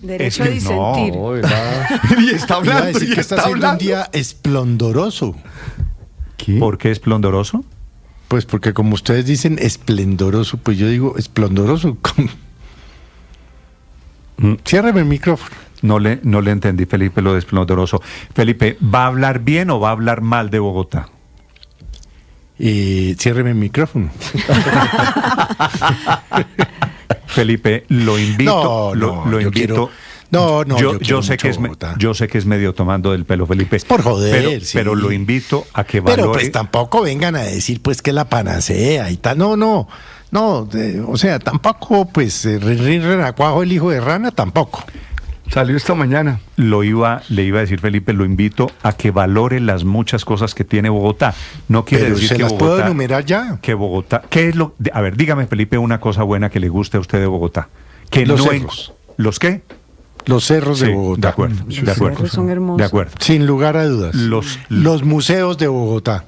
Derecho a disentir. No, Y está Iba a hablando, decir y que está está siendo un hablando. día esplendoroso. ¿Por qué esplendoroso? Pues porque como ustedes dicen esplendoroso, pues yo digo esplendoroso. Ciérreme el micrófono. No le entendí, Felipe, lo de esplendoroso. Felipe, ¿va a hablar bien o va a hablar mal de Bogotá? Ciérreme el micrófono. Felipe, lo invito. No, lo yo invito. quiero- No, yo quiero sé mucho que es Bogotá. yo sé que es medio tomando del pelo, Felipe. Es por joder, sí. Pero lo invito a que valore. Pero pues tampoco vengan a decir pues que la panacea y tal. No, o sea, tampoco pues renacuajo el hijo de rana, tampoco. Salió esta mañana. Le iba a decir, Felipe, lo invito a que valore las muchas cosas que tiene Bogotá. No quiere Pero decir se que las Bogotá, puedo enumerar ya. que Bogotá, ¿qué es lo? A ver, dígame, Felipe, una cosa buena que le guste a usted de Bogotá. Que Los no cerros. ¿Los qué? Los cerros Sí, de Bogotá. de acuerdo, Los de acuerdo. cerros son hermosos. De acuerdo. Sin lugar a dudas. Los museos de Bogotá.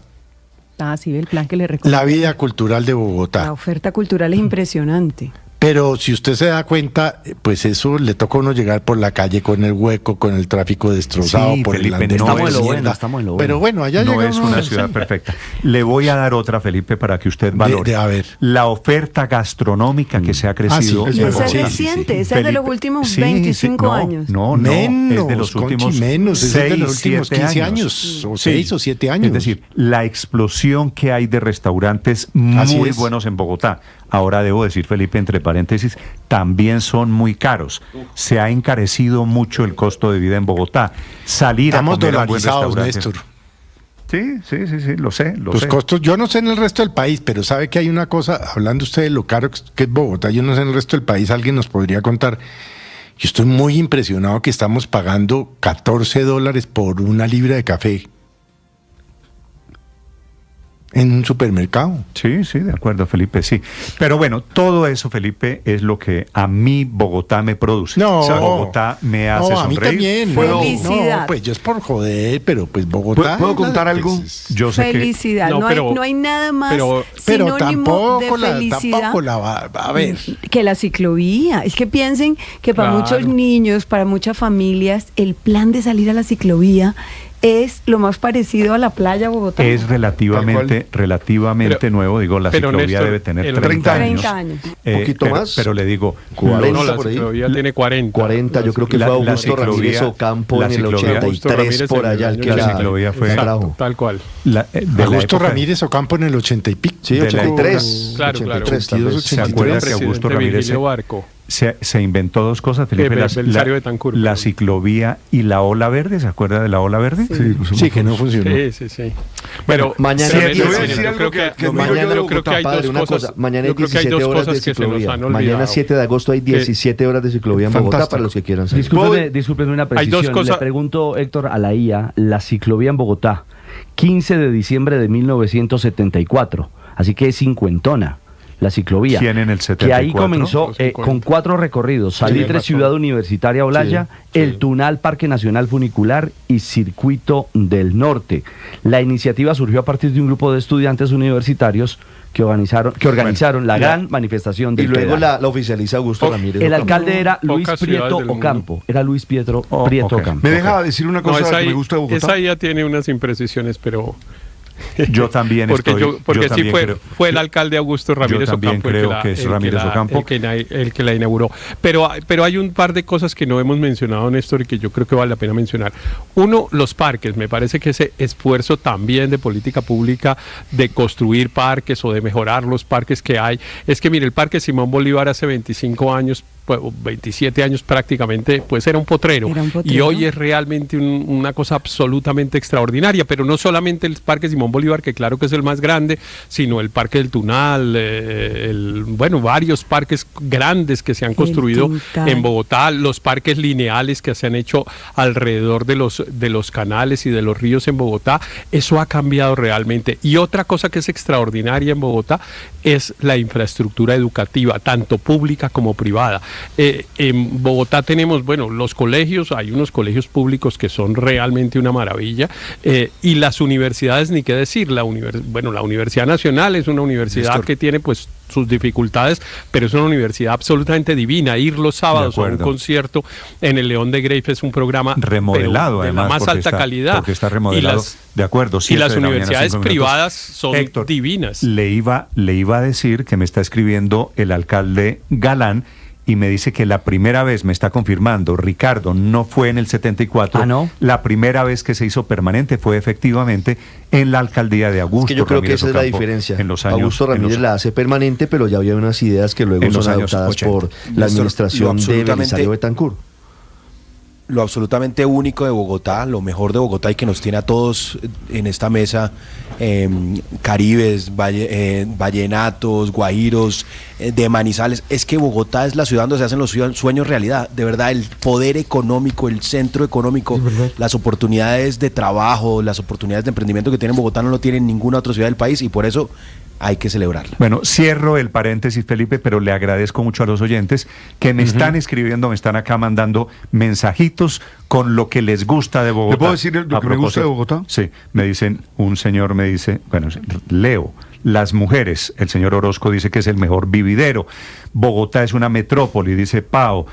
Ah, sí, el plan que le recomiendo. La vida cultural de La Bogotá. oferta cultural es impresionante. Pero si usted se da cuenta, pues eso le toca a uno llegar por la calle con el hueco, con el tráfico destrozado, Sí, por Felipe, el andén no de es lo mierda. bueno, estamos en lo bueno. Pero bueno, allá No llega es uno- una ciudad perfecta. Le voy a dar otra, Felipe, para que usted valore. a ver. La oferta gastronómica que se ha crecido. sí, Y en esa es Bogotá. reciente, esa es de los últimos 25 no, años. No, Menos, es de los Conchi, últimos menos, es de los 6, últimos 7 15 años, o Sí. 6 o 7 años. Es decir, la explosión que hay de restaurantes Así muy es. buenos en Bogotá. Ahora debo decir, Felipe, entre paréntesis, también son muy caros. Se ha encarecido mucho el costo de vida en Bogotá. Salir Estamos a comer a un buen dolarizados, restaurante. Néstor. Sí, lo sé. Los costos, yo no sé en el resto del país, pero sabe que hay una cosa, hablando usted de lo caro que es Bogotá, yo no sé en el resto del país, alguien nos podría contar. Yo estoy muy impresionado que estamos pagando $14 por una libra de café en un supermercado. Sí, de acuerdo, Felipe, sí. Pero bueno, todo eso, Felipe, es lo que a mí Bogotá me produce. No, O sea, Bogotá me hace no, a mí sonreír. también. Felicidad. No, pues yo es por joder, pero pues Bogotá. ¿Puedo contar algo? Yo sé Felicidad. No, No, pero- no hay nada más pero sinónimo tampoco de felicidad tampoco la va a ver. que la ciclovía. Es que piensen que para Claro. muchos niños, para muchas familias, el plan de salir a la ciclovía es lo más parecido a la playa Bogotá. es relativamente Pero- nuevo. Digo, la pero, ciclovía Néstor, debe tener el 30 años. 30 años. Poquito pero, más. Pero le digo, 40 No, la por ahí. ciclovía tiene 40. 40, yo creo que La- fue la Augusto ciclovía- Ramírez Ocampo la en el ciclovía- 83 por allá, el que la la ciclovía fue- la Exacto, trajo. tal cual. de la Augusto época- Ramírez Ocampo en el 80 y pico. Sí, de la 83. Claro, 83 tal 82, vez. ¿Se acuerda que Augusto Presidente Ramírez Virgilio Barco. se inventó dos cosas, Felipe? Belisario Betancur, la perdón. ciclovía y la ola verde. ¿Se acuerda de la ola verde? Sí, que no funcionó. Sí. Pero mañana pero, le voy a Néstor, decir yo algo creo que que admiro mañana yo de yo creo que hay Padre, dos una cosas. cosa, mañana hay Yo creo que hay 17 dos horas de cosas que se nos ciclovía. han Mañana olvidado. 7 de agosto hay 17 horas de ciclovía en Bogotá Fantástico. para los que quieran salir. Discúlpeme una Hay dos precisión. cosas- Le pregunto, Héctor, a la IA, la ciclovía en Bogotá, 15 de diciembre de 1974, así que es cincuentona la ciclovía. ¿Quién en el Que 74? ahí comenzó Los 50. con 4 recorridos: Salitre, razón. Ciudad Universitaria Olaya, El Tunal, Parque Nacional Funicular y Circuito del Norte. La iniciativa surgió a partir de un grupo de estudiantes universitarios que organizaron la gran manifestación Y del luego pedal. la oficializa Augusto Ramírez El Ocampo. alcalde era Luis Pocas Prieto ciudades del mundo. Ocampo. Era Luis Prieto Oh, ok. Ocampo. ¿Me deja decir una No, cosa esa que me gusta de Bogotá? esa ya tiene unas imprecisiones, pero Yo también porque estoy. porque yo sí también fue, creo- fue el alcalde Augusto Ramírez también Ocampo creo que es Ramírez Ocampo. el que la inauguró. Pero hay un par de cosas que no hemos mencionado, Néstor, y que yo creo que vale la pena mencionar. Uno, los parques. Me parece que ese esfuerzo también de política pública de construir parques o de mejorar los parques que hay. Es que, mire, el Parque Simón Bolívar hace 25 años, pues, 27 años prácticamente, pues era un potrero. Era un Y potrero. hoy es realmente una cosa absolutamente extraordinaria, pero no solamente el Parque Simón Bolívar, que claro que es el más grande, sino el Parque del Tunal, varios parques grandes que se han construido Tintal. en Bogotá, los parques lineales que se han hecho alrededor de los canales y de los ríos en Bogotá. Eso ha cambiado realmente. Y otra cosa que es extraordinaria en Bogotá es la infraestructura educativa, tanto pública como privada. En Bogotá tenemos, bueno, los colegios, hay unos colegios públicos que son realmente una maravilla, y las universidades, ni qué decir, la Universidad Nacional es una universidad Néstor, que tiene pues sus dificultades, pero es una universidad absolutamente divina. Ir los sábados a un concierto en el León de Greiff es un programa remodelado, de además, la más alta calidad. Porque está remodelado, de acuerdo. Y las 7 de la mañana, universidades 5 minutos. privadas son Héctor, divinas. Le iba a decir que me está escribiendo el alcalde Galán y me dice que la primera vez, me está confirmando, Ricardo, no fue en el 74. ¿Ah, no? La primera vez que se hizo permanente fue efectivamente en la alcaldía de Augusto Es que yo creo que Ramírez esa es la Ocampo, diferencia. En los años, Augusto Ramírez la hace permanente, pero ya había unas ideas que luego en los son años adoptadas 80. por la administración de Belisario Betancur. Lo absolutamente único de Bogotá, lo mejor de Bogotá y que nos tiene a todos en esta mesa, caribes, vallenatos, guajiros, de Manizales, es que Bogotá es la ciudad donde se hacen los sueños realidad. De verdad, el poder económico, el centro económico, las oportunidades de trabajo, las oportunidades de emprendimiento que tiene Bogotá no lo tiene ninguna otra ciudad del país, y por eso hay que celebrarla. Bueno, cierro el paréntesis, Felipe, pero le agradezco mucho a los oyentes que me están escribiendo, me están acá mandando mensajitos con lo que les gusta de Bogotá. ¿Le puedo decir lo que me gusta de Bogotá? Sí, me dicen, un señor me dice, bueno, leo, las mujeres, el señor Orozco dice que es el mejor vividero, Bogotá es una metrópoli, dice Pau,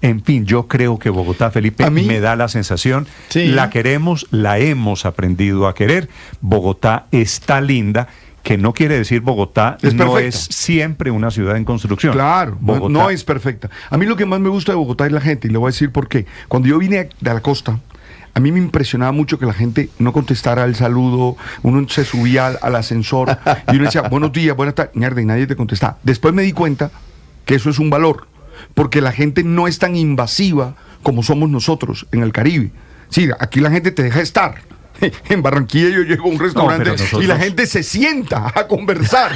en fin, yo creo que Bogotá, Felipe, ¿A mí? me da la sensación, Sí. la queremos, la hemos aprendido a querer, Bogotá está linda, que no quiere decir Bogotá Es no perfecta. es siempre una ciudad en construcción. Claro, Bogotá, no es perfecta. A mí lo que más me gusta de Bogotá es la gente, y le voy a decir por qué. Cuando yo vine de la costa, a mí me impresionaba mucho que la gente no contestara el saludo, uno se subía al ascensor y uno decía, buenos días, buenas tardes, mierda, y nadie te contestaba. Después me di cuenta que eso es un valor, porque la gente no es tan invasiva como somos nosotros en el Caribe. Sí, aquí la gente te deja estar. En Barranquilla yo llego a un restaurante pero nosotros- y la gente se sienta a conversar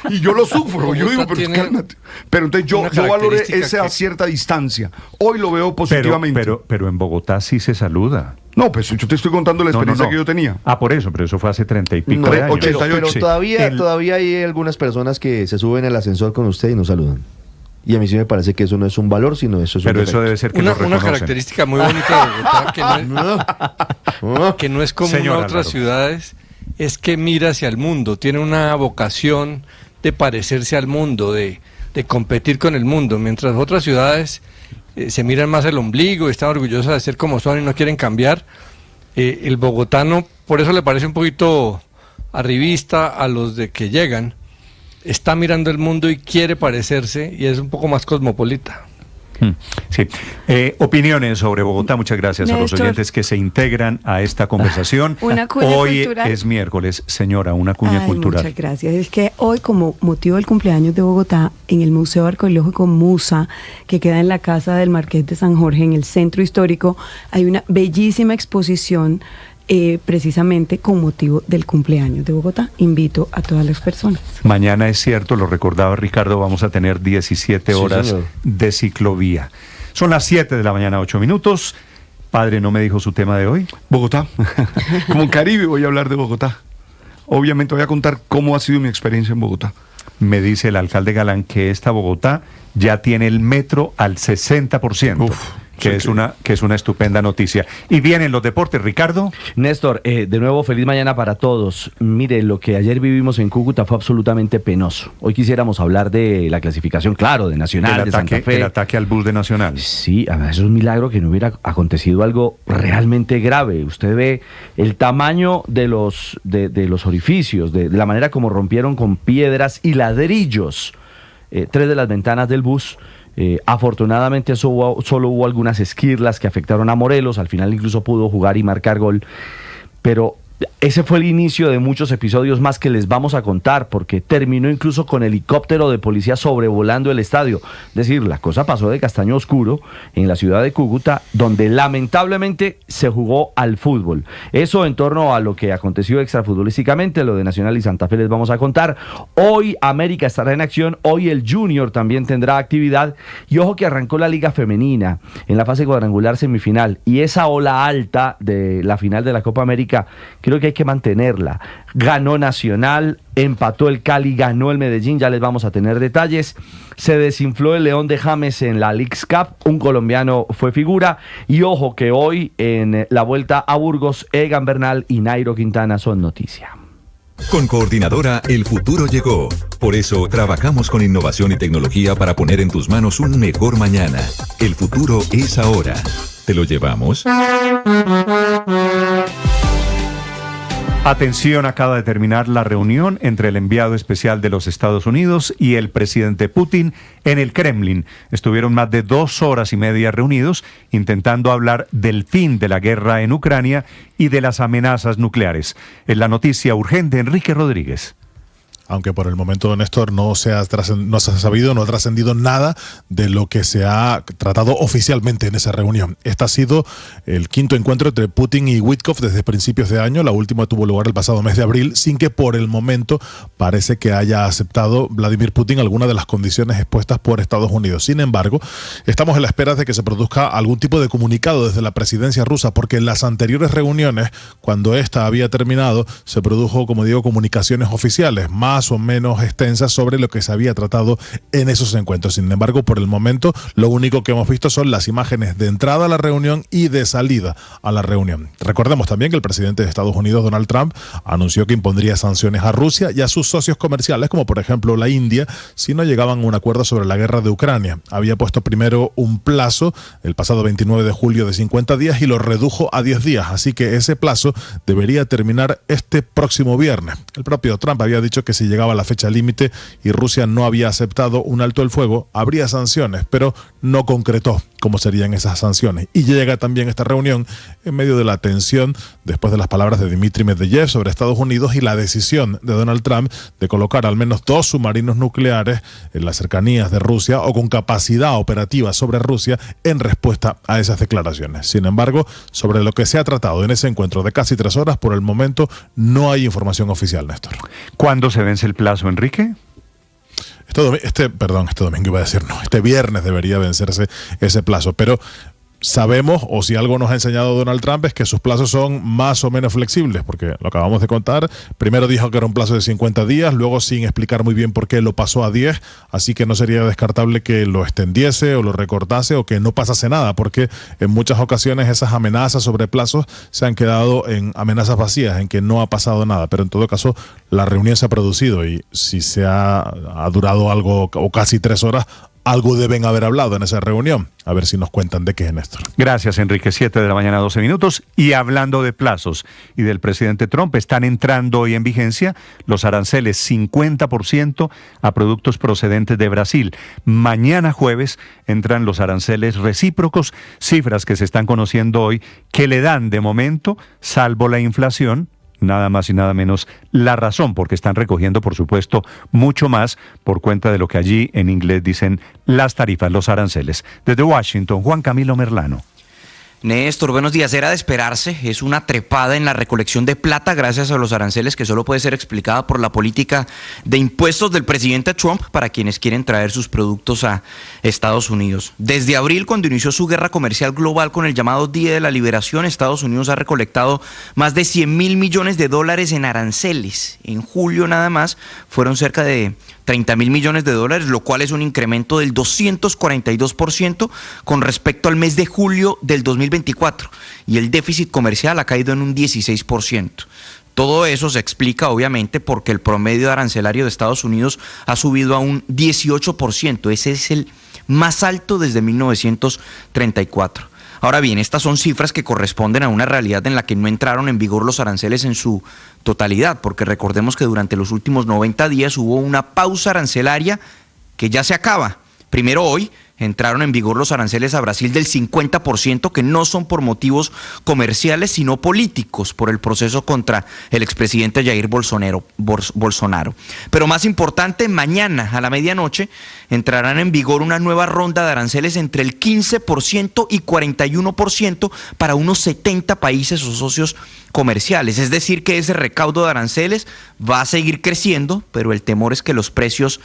y yo lo sufro. Yo digo, pero tiene cálmate. Pero entonces yo una valoré característica esa que- cierta distancia. Hoy lo veo positivamente. pero en Bogotá sí se saluda. No, pues yo te estoy contando la experiencia que yo tenía. Ah, por eso, pero eso fue hace 30 y pico No, de años. 88. pero Sí. todavía hay algunas personas que se suben al ascensor con usted y no saludan. Y a mí sí me parece que eso no es un valor, sino eso es un Pero eso defecto. debe ser que Una lo reconocen. característica muy bonita de Bogotá que no es común Señor a otras Álvaro. ciudades, es que mira hacia el mundo, tiene una vocación de parecerse al mundo, de competir con el mundo, mientras otras ciudades se miran más el ombligo, están orgullosas de ser como son y no quieren cambiar. El bogotano, por eso le parece un poquito arribista a los de que llegan, está mirando el mundo y quiere parecerse y es un poco más cosmopolita. Sí. Opiniones sobre Bogotá. Muchas gracias a los Néstor. oyentes que se integran a esta conversación. Una cuña Hoy cultural. es miércoles, señora, una cuña Ay, cultural. Muchas gracias. Es que hoy, como motivo del cumpleaños de Bogotá, en el Museo Arqueológico Musa, que queda en la Casa del Marqués de San Jorge, en el Centro Histórico, hay una bellísima exposición precisamente con motivo del cumpleaños de Bogotá. Invito a todas las personas. Mañana es cierto, lo recordaba Ricardo, vamos a tener 17 Sí, horas señor. de ciclovía. Son las 7 de la mañana, 8 minutos. Padre, ¿no me dijo su tema de hoy? Bogotá. Como Caribe voy a hablar de Bogotá. Obviamente voy a contar cómo ha sido mi experiencia en Bogotá. Me dice el alcalde Galán que esta Bogotá ya tiene el metro al 60%. Uf, que sí, es una estupenda noticia. Y vienen los deportes, Ricardo. Néstor, de nuevo, feliz mañana para todos. Mire, lo que ayer vivimos en Cúcuta fue absolutamente penoso. Hoy quisiéramos hablar de la clasificación, claro, de Nacional, de Santa Fe. El ataque al bus de Nacional. Sí, además es un milagro que no hubiera acontecido algo realmente grave. Usted ve el tamaño de los orificios, de la manera como rompieron con piedras y ladrillos 3 de las ventanas del bus. Afortunadamente solo hubo algunas esquirlas que afectaron a Morelos, al final incluso pudo jugar y marcar gol, pero ese fue el inicio de muchos episodios más que les vamos a contar, porque terminó incluso con helicóptero de policía sobrevolando el estadio. Es decir, la cosa pasó de castaño oscuro en la ciudad de Cúcuta, donde lamentablemente se jugó al fútbol. Eso en torno a lo que aconteció extrafutbolísticamente, lo de Nacional y Santa Fe les vamos a contar. Hoy América estará en acción, hoy el Junior también tendrá actividad, y ojo que arrancó la Liga Femenina en la fase cuadrangular semifinal, y esa ola alta de la final de la Copa América que creo que hay que mantenerla. Ganó Nacional, empató el Cali, ganó el Medellín, ya les vamos a tener detalles. Se desinfló el León de James en la Leagues Cup, un colombiano fue figura. Y ojo que hoy en la vuelta a Burgos, Egan Bernal y Nairo Quintana son noticia. Con Coordinadora, el futuro llegó. Por eso, trabajamos con innovación y tecnología para poner en tus manos un mejor mañana. El futuro es ahora. ¿Te lo llevamos? Atención, acaba de terminar la reunión entre el enviado especial de los Estados Unidos y el presidente Putin en el Kremlin. Estuvieron más de 2 horas y media reunidos intentando hablar del fin de la guerra en Ucrania y de las amenazas nucleares. En la noticia urgente, Enrique Rodríguez. Aunque por el momento, Néstor, no se ha sabido, no ha trascendido nada de lo que se ha tratado oficialmente en esa reunión. Este ha sido el 5º encuentro entre Putin y Witkoff desde principios de año. La última tuvo lugar el pasado mes de abril, sin que por el momento parece que haya aceptado Vladimir Putin alguna de las condiciones expuestas por Estados Unidos. Sin embargo, estamos en la espera de que se produzca algún tipo de comunicado desde la presidencia rusa, porque en las anteriores reuniones, cuando esta había terminado, se produjo, como digo, comunicaciones oficiales, más o menos extensas sobre lo que se había tratado en esos encuentros. Sin embargo, por el momento, lo único que hemos visto son las imágenes de entrada a la reunión y de salida a la reunión. Recordemos también que el presidente de Estados Unidos, Donald Trump, anunció que impondría sanciones a Rusia y a sus socios comerciales, como por ejemplo la India, si no llegaban a un acuerdo sobre la guerra de Ucrania. Había puesto primero un plazo, el pasado 29 de julio, de 50 días y lo redujo a 10 días. Así que ese plazo debería terminar este próximo viernes. El propio Trump había dicho que si llegaba la fecha límite y Rusia no había aceptado un alto el fuego, habría sanciones, pero no concretó cómo serían esas sanciones. Y llega también esta reunión en medio de la tensión después de las palabras de Dmitry Medvedev sobre Estados Unidos y la decisión de Donald Trump de colocar al menos 2 submarinos nucleares en las cercanías de Rusia o con capacidad operativa sobre Rusia en respuesta a esas declaraciones. Sin embargo, sobre lo que se ha tratado en ese encuentro de casi 3 horas, por el momento no hay información oficial, Néstor. ¿Cuándo se vence el plazo, Enrique? Este viernes debería vencerse ese plazo, pero sabemos, o si algo nos ha enseñado Donald Trump, es que sus plazos son más o menos flexibles, porque lo acabamos de contar. Primero dijo que era un plazo de 50 días, luego sin explicar muy bien por qué lo pasó a 10, así que no sería descartable que lo extendiese o lo recortase o que no pasase nada, porque en muchas ocasiones esas amenazas sobre plazos se han quedado en amenazas vacías, en que no ha pasado nada, pero en todo caso la reunión se ha producido y si ha durado algo o casi 3 horas, algo deben haber hablado en esa reunión. A ver si nos cuentan de qué es, Néstor. Gracias, Enrique. 7 de la mañana, 12 minutos. Y hablando de plazos y del presidente Trump, están entrando hoy en vigencia los aranceles 50% a productos procedentes de Brasil. Mañana jueves entran los aranceles recíprocos, cifras que se están conociendo hoy, que le dan de momento, salvo la inflación, nada más y nada menos la razón, porque están recogiendo, por supuesto, mucho más por cuenta de lo que allí en inglés dicen las tarifas, los aranceles. Desde Washington, Juan Camilo Merlano. Néstor, buenos días. Era de esperarse, es una trepada en la recolección de plata gracias a los aranceles que solo puede ser explicada por la política de impuestos del presidente Trump para quienes quieren traer sus productos a Estados Unidos. Desde abril, cuando inició su guerra comercial global con el llamado Día de la Liberación, Estados Unidos ha recolectado más de $100.000 millones en aranceles. En julio nada más fueron cerca de $30.000 millones, lo cual es un incremento del 242% con respecto al mes de julio del 2024, y el déficit comercial ha caído en un 16%. Todo eso se explica obviamente porque el promedio arancelario de Estados Unidos ha subido a un 18%, ese es el más alto desde 1934. Ahora bien, estas son cifras que corresponden a una realidad en la que no entraron en vigor los aranceles en su totalidad, porque recordemos que durante los últimos 90 días hubo una pausa arancelaria que ya se acaba. Primero hoy entraron en vigor los aranceles a Brasil del 50%, que no son por motivos comerciales, sino políticos, por el proceso contra el expresidente Jair Bolsonaro. Pero más importante, mañana a la medianoche entrarán en vigor una nueva ronda de aranceles entre el 15% y 41% para unos 70 países o socios comerciales. Es decir, que ese recaudo de aranceles va a seguir creciendo, pero el temor es que los precios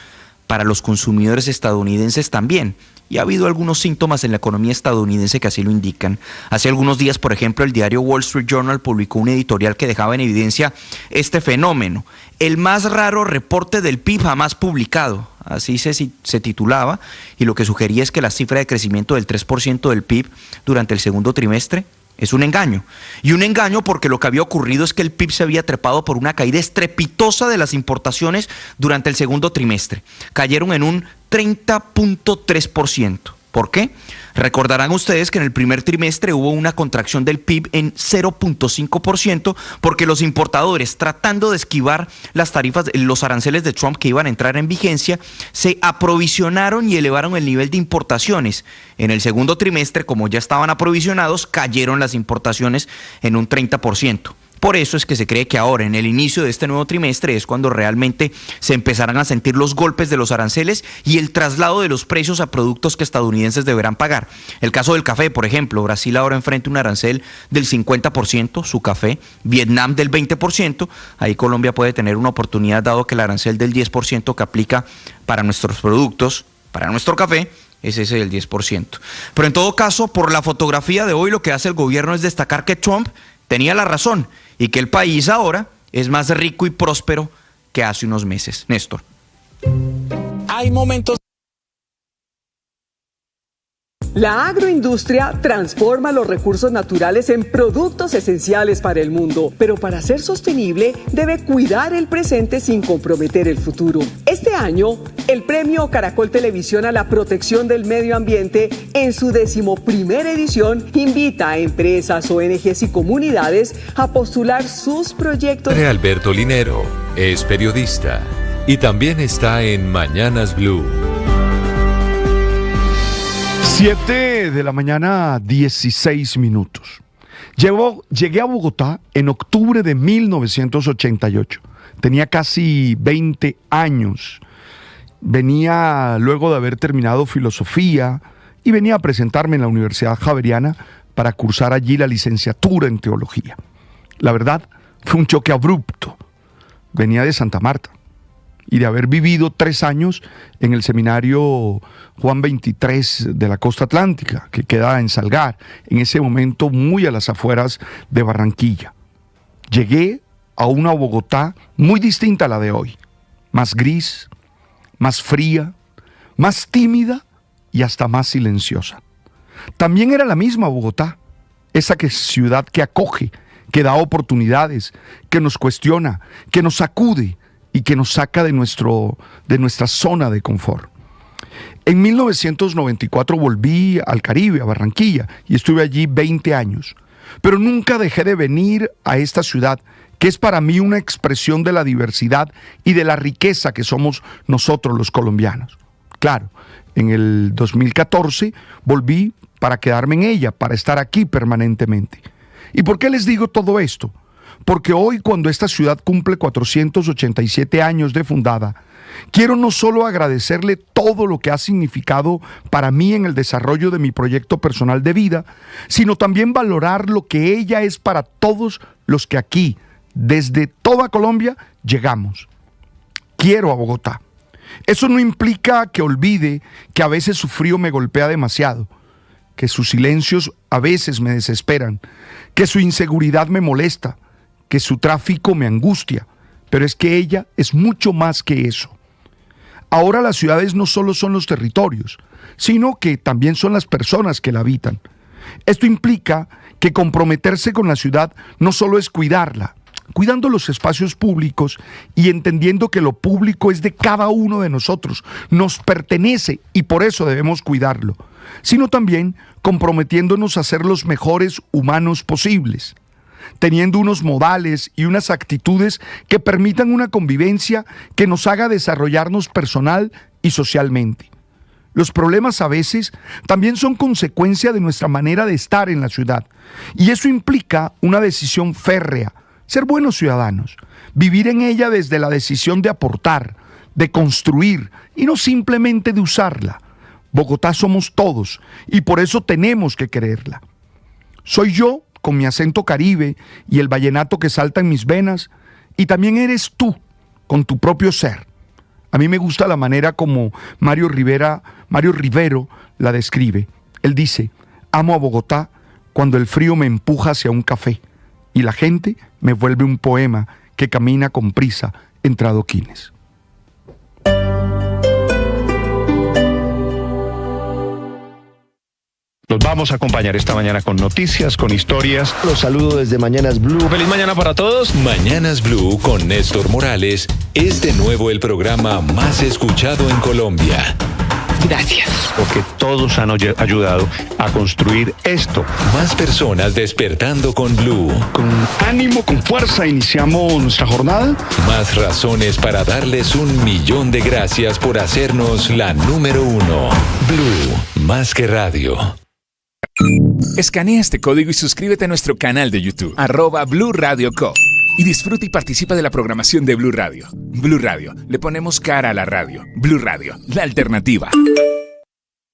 para los consumidores estadounidenses también. Y ha habido algunos síntomas en la economía estadounidense que así lo indican. Hace algunos días, por ejemplo, el diario Wall Street Journal publicó un editorial que dejaba en evidencia este fenómeno. El más raro reporte del PIB jamás publicado, así se titulaba, y lo que sugería es que la cifra de crecimiento del 3% del PIB durante el segundo trimestre es un engaño. Y un engaño porque lo que había ocurrido es que el PIB se había trepado por una caída estrepitosa de las importaciones durante el segundo trimestre. Cayeron en un 30.3%. ¿Por qué? Recordarán ustedes que en el primer trimestre hubo una contracción del PIB en 0.5% porque los importadores, tratando de esquivar las tarifas, los aranceles de Trump que iban a entrar en vigencia, se aprovisionaron y elevaron el nivel de importaciones. En el segundo trimestre, como ya estaban aprovisionados, cayeron las importaciones en un 30%. Por eso es que se cree que ahora, en el inicio de este nuevo trimestre, es cuando realmente se empezarán a sentir los golpes de los aranceles y el traslado de los precios a productos que estadounidenses deberán pagar. El caso del café, por ejemplo, Brasil ahora enfrenta un arancel del 50%, su café, Vietnam del 20%, ahí Colombia puede tener una oportunidad dado que el arancel del 10% que aplica para nuestros productos, para nuestro café, es ese del 10%. Pero en todo caso, por la fotografía de hoy, lo que hace el gobierno es destacar que Trump tenía la razón y que el país ahora es más rico y próspero que hace unos meses. Néstor. Hay momentos. La agroindustria transforma los recursos naturales en productos esenciales para el mundo, pero para ser sostenible debe cuidar el presente sin comprometer el futuro. Este año, el premio Caracol Televisión a la protección del medio ambiente, en su 11ª edición, invita a empresas, ONGs y comunidades a postular sus proyectos. Alberto Linero es periodista y también está en Mañanas Blue. 7 de la mañana, 16 minutos. Llegué a Bogotá en octubre de 1988. Tenía casi 20 años. Venía luego de haber terminado filosofía y venía a presentarme en la Universidad Javeriana para cursar allí la licenciatura en teología. La verdad, fue un choque abrupto. Venía de Santa Marta y de haber vivido 3 años en el seminario Juan 23 de la Costa Atlántica, que queda en Salgar, en ese momento muy a las afueras de Barranquilla. Llegué a una Bogotá muy distinta a la de hoy, más gris, más fría, más tímida y hasta más silenciosa. También era la misma Bogotá, esa ciudad que acoge, que da oportunidades, que nos cuestiona, que nos sacude y que nos saca de nuestra zona de confort. En 1994 volví al Caribe, a Barranquilla, y estuve allí 20 años. Pero nunca dejé de venir a esta ciudad, que es para mí una expresión de la diversidad y de la riqueza que somos nosotros los colombianos. Claro, en el 2014 volví para quedarme en ella, para estar aquí permanentemente. ¿Y por qué les digo todo esto? Porque hoy, cuando esta ciudad cumple 487 años de fundada, quiero no solo agradecerle todo lo que ha significado para mí en el desarrollo de mi proyecto personal de vida, sino también valorar lo que ella es para todos los que aquí, desde toda Colombia, llegamos. Quiero a Bogotá. Eso no implica que olvide que a veces su frío me golpea demasiado, que sus silencios a veces me desesperan, que su inseguridad me molesta, que su tráfico me angustia, pero es que ella es mucho más que eso. Ahora las ciudades no solo son los territorios, sino que también son las personas que la habitan. Esto implica que comprometerse con la ciudad no solo es cuidarla, cuidando los espacios públicos y entendiendo que lo público es de cada uno de nosotros, nos pertenece y por eso debemos cuidarlo, sino también comprometiéndonos a ser los mejores humanos posibles, teniendo unos modales y unas actitudes que permitan una convivencia que nos haga desarrollarnos personal y socialmente. Los problemas a veces también son consecuencia de nuestra manera de estar en la ciudad, y eso implica una decisión férrea, ser buenos ciudadanos, vivir en ella desde la decisión de aportar, de construir y no simplemente de usarla. Bogotá somos todos y por eso tenemos que quererla. Soy yo, con mi acento caribe y el vallenato que salta en mis venas, y también eres tú, con tu propio ser. A mí me gusta la manera como Mario Rivero la describe. Él dice: amo a Bogotá cuando el frío me empuja hacia un café y la gente me vuelve un poema que camina con prisa entre adoquines. Los vamos a acompañar esta mañana con noticias, con historias. Los saludo desde Mañanas Blue. Feliz mañana para todos. Mañanas Blue con Néstor Morales es de nuevo el programa más escuchado en Colombia. Gracias. Porque todos han ayudado a construir esto. Más personas despertando con Blue. Con ánimo, con fuerza, iniciamos nuestra jornada. Más razones para darles 1.000.000 de gracias por hacernos la número 1. Blue, más que radio. Escanea este código y suscríbete a nuestro canal de YouTube, @Blue Radio Co. Y disfruta y participa de la programación de Blue Radio. Blue Radio, le ponemos cara a la radio. Blue Radio, la alternativa.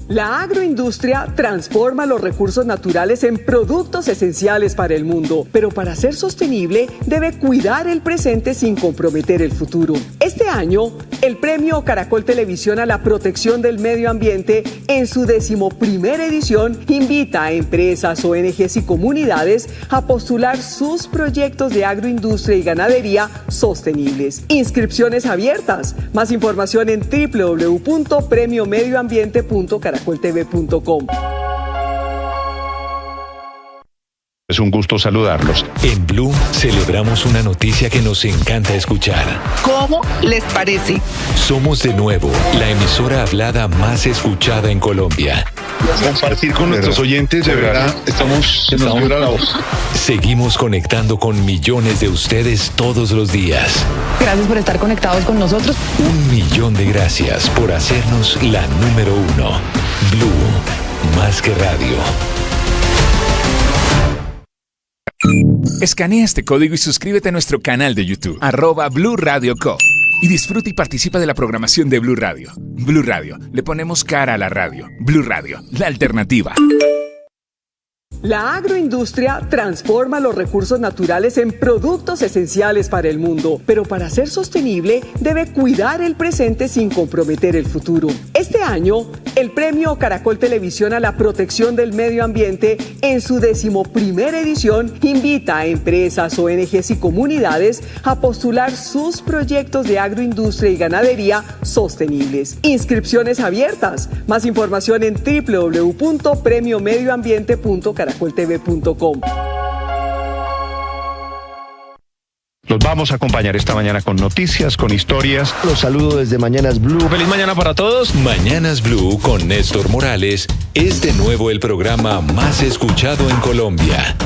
La agroindustria transforma los recursos naturales en productos esenciales para el mundo, pero para ser sostenible debe cuidar el presente sin comprometer el futuro. Este año, el Premio Caracol Televisión a la Protección del Medio Ambiente, en su 11ª edición, invita a empresas, ONGs y comunidades a postular sus proyectos de agroindustria y ganadería sostenibles. Inscripciones abiertas. Más información en www.premiomedioambiente.caracoltv.com. Es un gusto saludarlos. En Blue celebramos una noticia que nos encanta escuchar. ¿Cómo les parece? Somos de nuevo la emisora hablada más escuchada en Colombia. Compartir con nuestros oyentes, de verdad, se nos vibra la voz. Seguimos conectando con millones de ustedes todos los días. Gracias por estar conectados con nosotros. 1.000.000 de gracias por hacernos la número 1. Blue, más que radio. Escanea este código y suscríbete a nuestro canal de YouTube, @Blue Radio Co. Y disfruta y participa de la programación de Blue Radio. Blue Radio, le ponemos cara a la radio. Blue Radio, la alternativa. La agroindustria transforma los recursos naturales en productos esenciales para el mundo, pero para ser sostenible debe cuidar el presente sin comprometer el futuro. Este año, el Premio Caracol Televisión a la Protección del Medio Ambiente, en su 11ª edición, invita a empresas, ONGs y comunidades a postular sus proyectos de agroindustria y ganadería sostenibles. Inscripciones abiertas. Más información en www.premiomedioambiente.caracoltv.com. Los vamos a acompañar esta mañana con noticias, con historias. Los saludo desde Mañanas Blue. Feliz mañana para todos. Mañanas Blue con Néstor Morales es de nuevo el programa más escuchado en Colombia.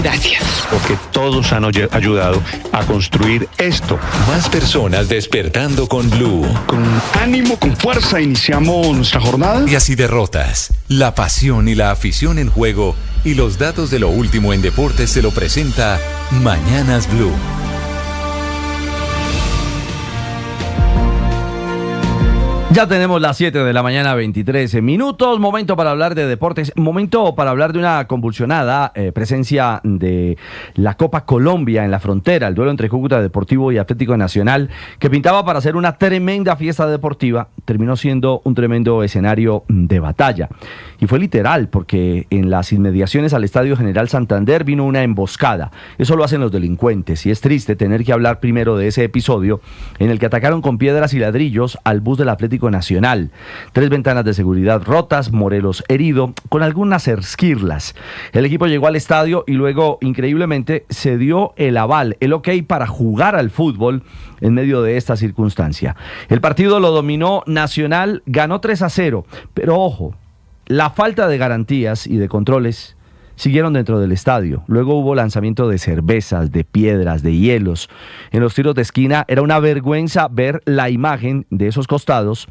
Gracias. Porque todos han ayudado a construir esto. Más personas despertando con Blue. Con ánimo, con fuerza, iniciamos nuestra jornada. Y así derrotas, la pasión y la afición en juego y los datos de lo último en deportes se lo presenta Mañanas Blue. Ya tenemos las 7 de la mañana, 23 minutos. Momento para hablar de deportes. Momento para hablar de una convulsionada presencia de la Copa Colombia en la frontera. El duelo entre Cúcuta Deportivo y Atlético Nacional, que pintaba para ser una tremenda fiesta deportiva, terminó siendo un tremendo escenario de batalla. Y fue literal, porque en las inmediaciones al Estadio General Santander vino una emboscada. Eso lo hacen los delincuentes. Y es triste tener que hablar primero de ese episodio en el que atacaron con piedras y ladrillos al bus del Atlético Nacional. 3 ventanas de seguridad rotas, Morelos herido, con algunas esquirlas. El equipo llegó al estadio y luego, increíblemente, se dio el aval, el ok para jugar al fútbol en medio de esta circunstancia. El partido lo dominó Nacional, ganó 3-0, pero ojo, la falta de garantías y de controles siguieron dentro del estadio. Luego hubo lanzamiento de cervezas, de piedras, de hielos. En los tiros de esquina era una vergüenza ver la imagen de esos costados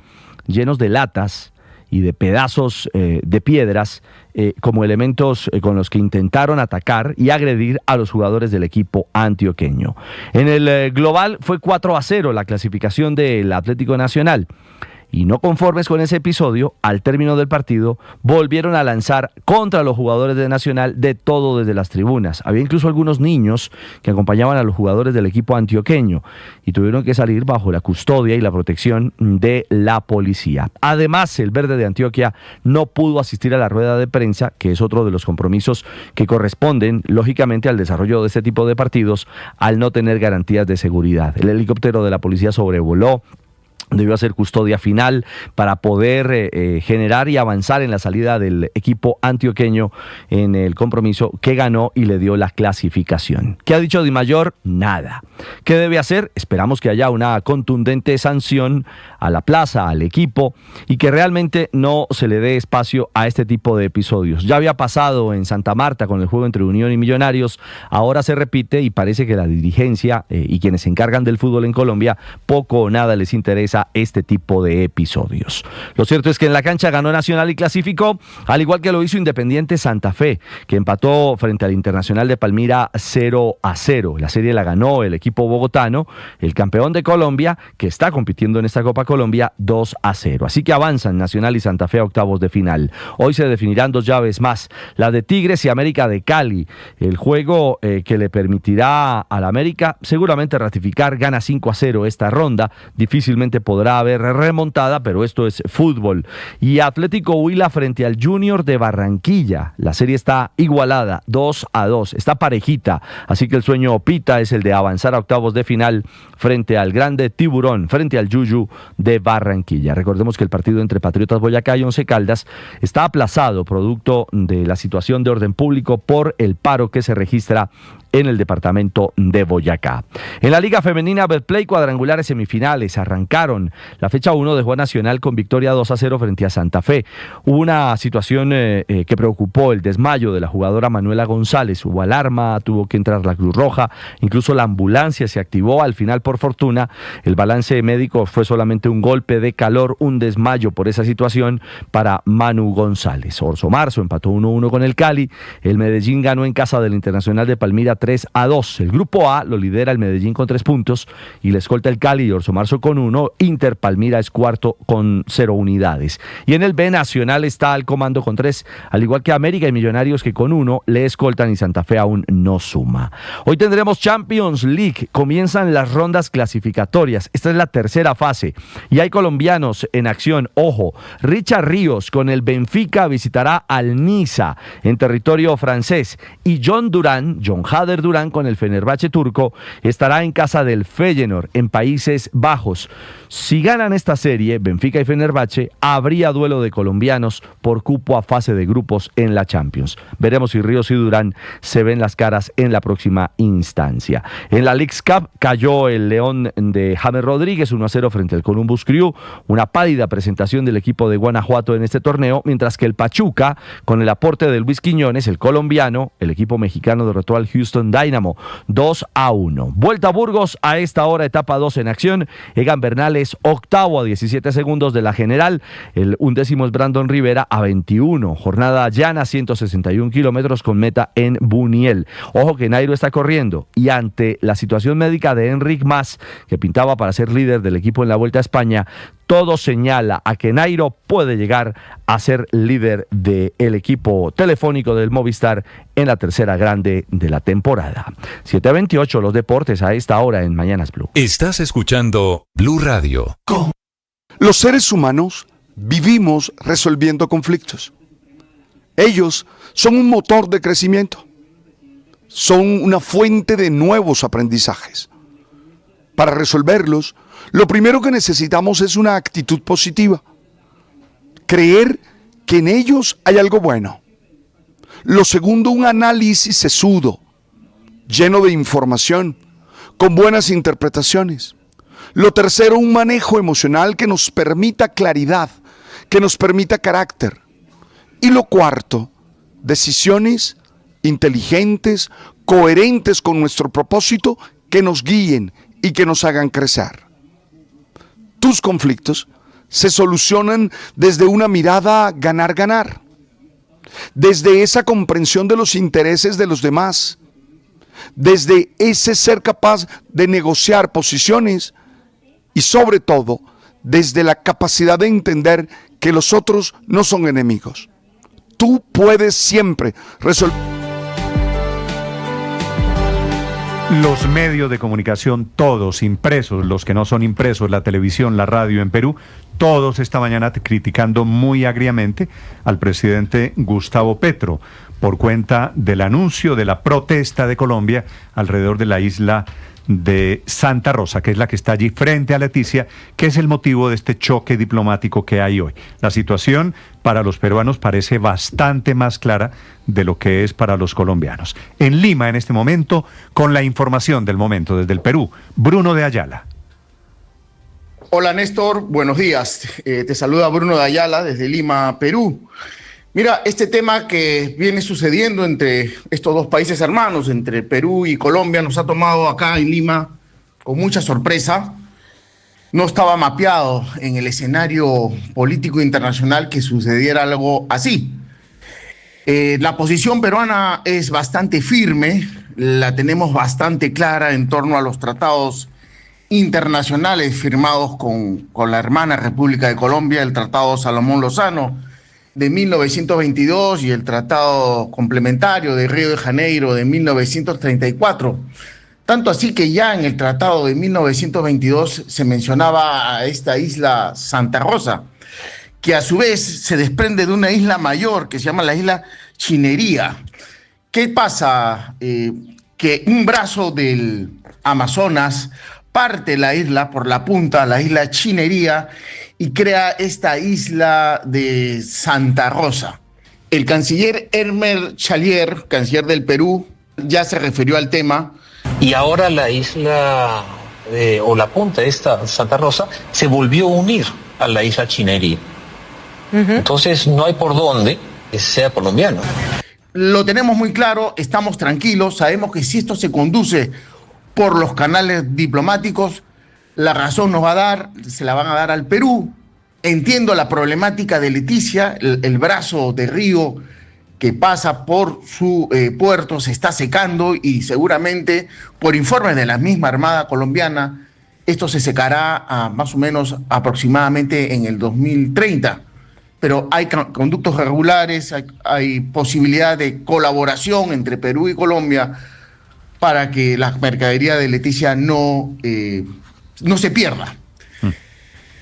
llenos de latas y de pedazos de piedras como elementos con los que intentaron atacar y agredir a los jugadores del equipo antioqueño. En el global fue 4-0 la clasificación del Atlético Nacional. y no conformes con ese episodio, al término del partido, volvieron a lanzar contra los jugadores de Nacional de todo desde las tribunas. Había incluso algunos niños que acompañaban a los jugadores del equipo antioqueño y tuvieron que salir bajo la custodia y la protección de la policía. Además, el Verde de Antioquia no pudo asistir a la rueda de prensa, que es otro de los compromisos que corresponden, lógicamente, al desarrollo de este tipo de partidos, al no tener garantías de seguridad. El helicóptero de la policía sobrevoló, debió hacer custodia final para poder generar y avanzar en la salida del equipo antioqueño en el compromiso que ganó y le dio la clasificación. ¿Qué ha dicho Di Mayor? Nada. ¿Qué debe hacer? Esperamos que haya una contundente sanción a la plaza, al equipo, y que realmente no se le dé espacio a este tipo de episodios. Ya había pasado en Santa Marta con el juego entre Unión y Millonarios, ahora se repite y parece que la dirigencia y quienes se encargan del fútbol en Colombia poco o nada les interesa este tipo de episodios. Lo cierto es que en la cancha ganó Nacional y clasificó, al igual que lo hizo Independiente Santa Fe, que empató frente al Internacional de Palmira 0-0. La serie la ganó el equipo bogotano, el campeón de Colombia, que está compitiendo en esta Copa Colombia, 2-0. Así que avanzan Nacional y Santa Fe a octavos de final. Hoy se definirán dos llaves más, la de Tigres y América de Cali. El juego que le permitirá al América seguramente ratificar, gana 5-0 esta ronda, difícilmente podrá haber remontada, pero esto es fútbol. Y Atlético Huila frente al Junior de Barranquilla. La serie está igualada, 2-2, está parejita, así que el sueño Pita es el de avanzar a octavos de final frente al grande Tiburón, frente al Yuyu de Barranquilla. Recordemos que el partido entre Patriotas Boyacá y Once Caldas está aplazado producto de la situación de orden público por el paro que se registra en el departamento de Boyacá. En la Liga Femenina Betplay, cuadrangulares semifinales arrancaron. La fecha 1 dejó a Nacional con victoria 2-0 frente a Santa Fe. Hubo una situación que preocupó, el desmayo de la jugadora Manuela González. Hubo alarma, tuvo que entrar la Cruz Roja, incluso la ambulancia se activó. Al final, por fortuna, el balance médico fue solamente un golpe de calor, un desmayo por esa situación para Manu González. Orso Marzo empató 1-1 con el Cali. El Medellín ganó en casa del Internacional de Palmira 3-2. El grupo A lo lidera el Medellín con 3 puntos y le escolta el Cali y Orso Marzo con 1. Inter Palmira es cuarto con 0 unidades. Y en el B, Nacional está al comando con 3, al igual que América y Millonarios, que con 1 le escoltan, y Santa Fe aún no suma. Hoy tendremos Champions League. Comienzan las rondas clasificatorias. Esta es la tercera fase y hay colombianos en acción. Ojo, Richard Ríos con el Benfica visitará al Niza en territorio francés, y John Hader Durán con el Fenerbahce turco estará en casa del Feyenoord en Países Bajos. Si ganan esta serie, Benfica y Fenerbahce, habría duelo de colombianos por cupo a fase de grupos en la Champions. Veremos si Ríos y Durán se ven las caras en la próxima instancia. En la Leagues Cup cayó el León de James Rodríguez 1-0 frente al Columbus Crew, una pálida presentación del equipo de Guanajuato en este torneo, mientras que el Pachuca, con el aporte de Luis Quiñones, el colombiano, el equipo mexicano derrotó al Houston Dynamo 2-1. Vuelta a Burgos a esta hora, etapa 2 en acción. Egan Bernal es octavo a 17 segundos de la general. El undécimo es Brandon Rivera a 21. Jornada llana, 161 kilómetros con meta en Buniel. Ojo que Nairo está corriendo, y ante la situación médica de Enric Mas, que pintaba para ser líder del equipo en la Vuelta a España, todo señala a que Nairo puede llegar a ser líder del equipo telefónico del Movistar en la tercera grande de la temporada. 7:28 los deportes a esta hora en Mañanas Blue. Estás escuchando Blue Radio. Los seres humanos vivimos resolviendo conflictos. Ellos son un motor de crecimiento. Son una fuente de nuevos aprendizajes. Para resolverlos, lo primero que necesitamos es una actitud positiva. Creer que en ellos hay algo bueno. Lo segundo, un análisis sesudo, lleno de información, con buenas interpretaciones. Lo tercero, un manejo emocional que nos permita claridad, que nos permita carácter. Y lo cuarto, decisiones inteligentes, coherentes con nuestro propósito, que nos guíen y que nos hagan crecer. Tus conflictos se solucionan desde una mirada ganar-ganar, desde esa comprensión de los intereses de los demás, desde ese ser capaz de negociar posiciones y sobre todo desde la capacidad de entender que los otros no son enemigos. Tú puedes siempre resolver. Los medios de comunicación, todos impresos, los que no son impresos, la televisión, la radio en Perú, todos esta mañana criticando muy agriamente al presidente Gustavo Petro por cuenta del anuncio de la protesta de Colombia alrededor de la isla de Santa Rosa, que es la que está allí frente a Leticia, que es el motivo de este choque diplomático que hay hoy. La situación para los peruanos parece bastante más clara de lo que es para los colombianos. En Lima, en este momento, con la información del momento desde el Perú, Bruno de Ayala. Hola Néstor, buenos días. Te saluda Bruno de Ayala desde Lima, Perú. Mira, este tema que viene sucediendo entre estos dos países hermanos, entre Perú y Colombia, nos ha tomado acá en Lima con mucha sorpresa. No estaba mapeado en el escenario político internacional que sucediera algo así. La posición peruana es bastante firme, la tenemos bastante clara en torno a los tratados internacionales firmados con la hermana República de Colombia, el Tratado Salomón Lozano de 1922 y el Tratado Complementario de Río de Janeiro de 1934. Tanto así que ya en el Tratado de 1922 se mencionaba a esta isla Santa Rosa, que a su vez se desprende de una isla mayor que se llama la isla Chinería. ¿Qué pasa? Que un brazo del Amazonas parte la isla por la punta, la isla Chinería, y crea esta isla de Santa Rosa. El canciller Elmer Chalier, canciller del Perú, ya se refirió al tema. Y ahora la isla, o la punta de esta Santa Rosa, se volvió a unir a la isla Chinería. Entonces no hay por dónde que sea colombiano. Lo tenemos muy claro, estamos tranquilos, sabemos que si esto se conduce por los canales diplomáticos, la razón nos va a dar, se la van a dar al Perú. Entiendo la problemática de Leticia, el brazo de río que pasa por su puerto se está secando y seguramente, por informes de la misma Armada colombiana, esto se secará más o menos aproximadamente en el 2030. Pero hay conductos regulares, hay posibilidad de colaboración entre Perú y Colombia para que la mercadería de Leticia no se pierda.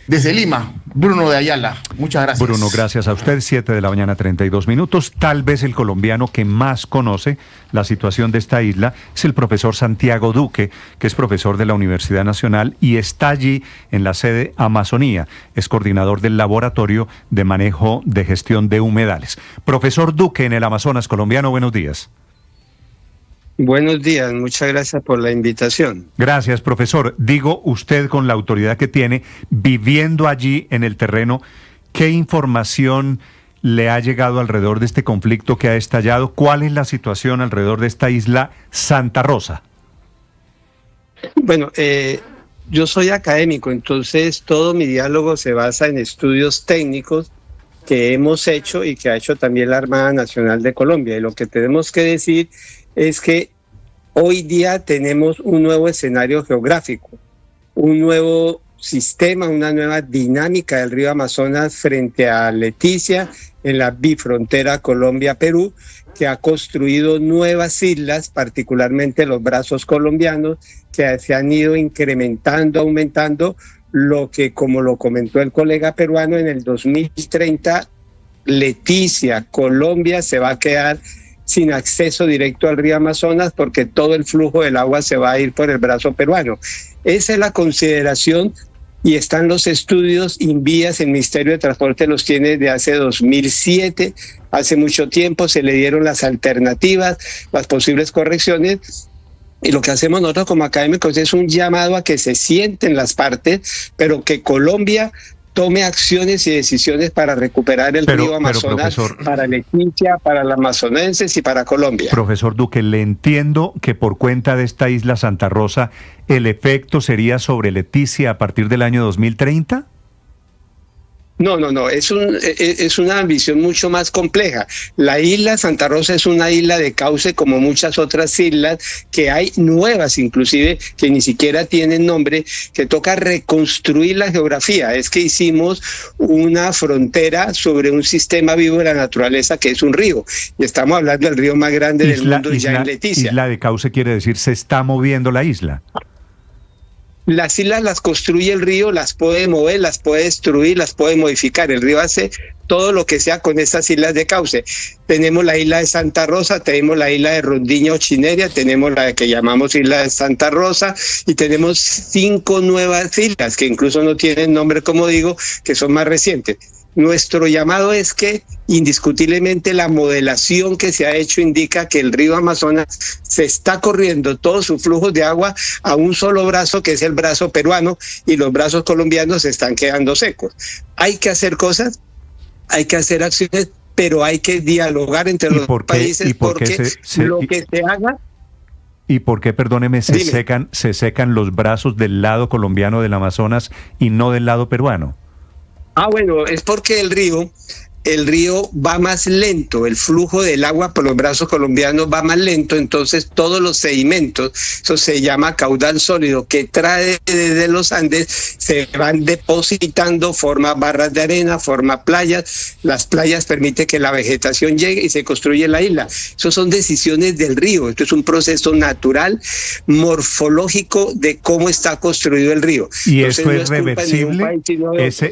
Desde Lima, Bruno de Ayala, muchas gracias. Bruno, gracias a usted. 7:32 a.m. Tal vez el colombiano que más conoce la situación de esta isla es el profesor Santiago Duque, que es profesor de la Universidad Nacional y está allí en la sede Amazonía. Es coordinador del Laboratorio de Manejo de Gestión de Humedales. Profesor Duque, en el Amazonas colombiano, buenos días. Buenos días, muchas gracias por la invitación. Gracias, profesor. Digo, usted con la autoridad que tiene, viviendo allí en el terreno, ¿qué información le ha llegado alrededor de este conflicto que ha estallado? ¿Cuál es la situación alrededor de esta isla Santa Rosa? Bueno, yo soy académico, entonces todo mi diálogo se basa en estudios técnicos que hemos hecho y que ha hecho también la Armada Nacional de Colombia. Y lo que tenemos que decir es que hoy día tenemos un nuevo escenario geográfico, un nuevo sistema, una nueva dinámica del río Amazonas frente a Leticia en la bifrontera Colombia-Perú, que ha construido nuevas islas, particularmente los brazos colombianos, que se han ido incrementando, aumentando, lo que, como lo comentó el colega peruano, en el 2030 Leticia, Colombia, se va a quedar sin acceso directo al río Amazonas porque todo el flujo del agua se va a ir por el brazo peruano. Esa es la consideración y están los estudios Invías, el Ministerio de Transporte los tiene desde hace 2007, hace mucho tiempo se le dieron las alternativas, las posibles correcciones. Y lo que hacemos nosotros como académicos es un llamado a que se sienten las partes, pero que Colombia tome acciones y decisiones para recuperar el río Amazonas, para Leticia, para los amazonenses y para Colombia. Profesor Duque, le entiendo que por cuenta de esta isla Santa Rosa, ¿el efecto sería sobre Leticia a partir del año 2030? No, es una visión mucho más compleja. La isla Santa Rosa es una isla de cauce como muchas otras islas que hay nuevas inclusive que ni siquiera tienen nombre, que toca reconstruir la geografía. Es que hicimos una frontera sobre un sistema vivo de la naturaleza que es un río. Y estamos hablando del río más grande del mundo ya en Leticia. Isla de cauce quiere decir se está moviendo la isla. Las islas las construye el río, las puede mover, las puede destruir, las puede modificar. El río hace todo lo que sea con estas islas de cauce. Tenemos la isla de Santa Rosa, tenemos la isla de Rondiña o Chineria, tenemos la que llamamos isla de Santa Rosa y tenemos 5 nuevas islas que incluso no tienen nombre, como digo, que son más recientes. Nuestro llamado es que indiscutiblemente la modelación que se ha hecho indica que el río Amazonas se está corriendo todos sus flujos de agua a un solo brazo, que es el brazo peruano, y los brazos colombianos se están quedando secos. Hay que hacer cosas, hay que hacer acciones, pero hay que dialogar entre los países porque lo que se haga... ¿Y por qué, perdóneme, se secan los brazos del lado colombiano del Amazonas y no del lado peruano? Bueno, es porque el río va más lento, el flujo del agua por los brazos colombianos va más lento, entonces todos los sedimentos, eso se llama caudal sólido, que trae desde los Andes, se van depositando, forma barras de arena, forma playas, las playas permiten que la vegetación llegue y se construye la isla. Eso son decisiones del río, esto es un proceso natural, morfológico de cómo está construido el río. ¿Y entonces, eso es reversible?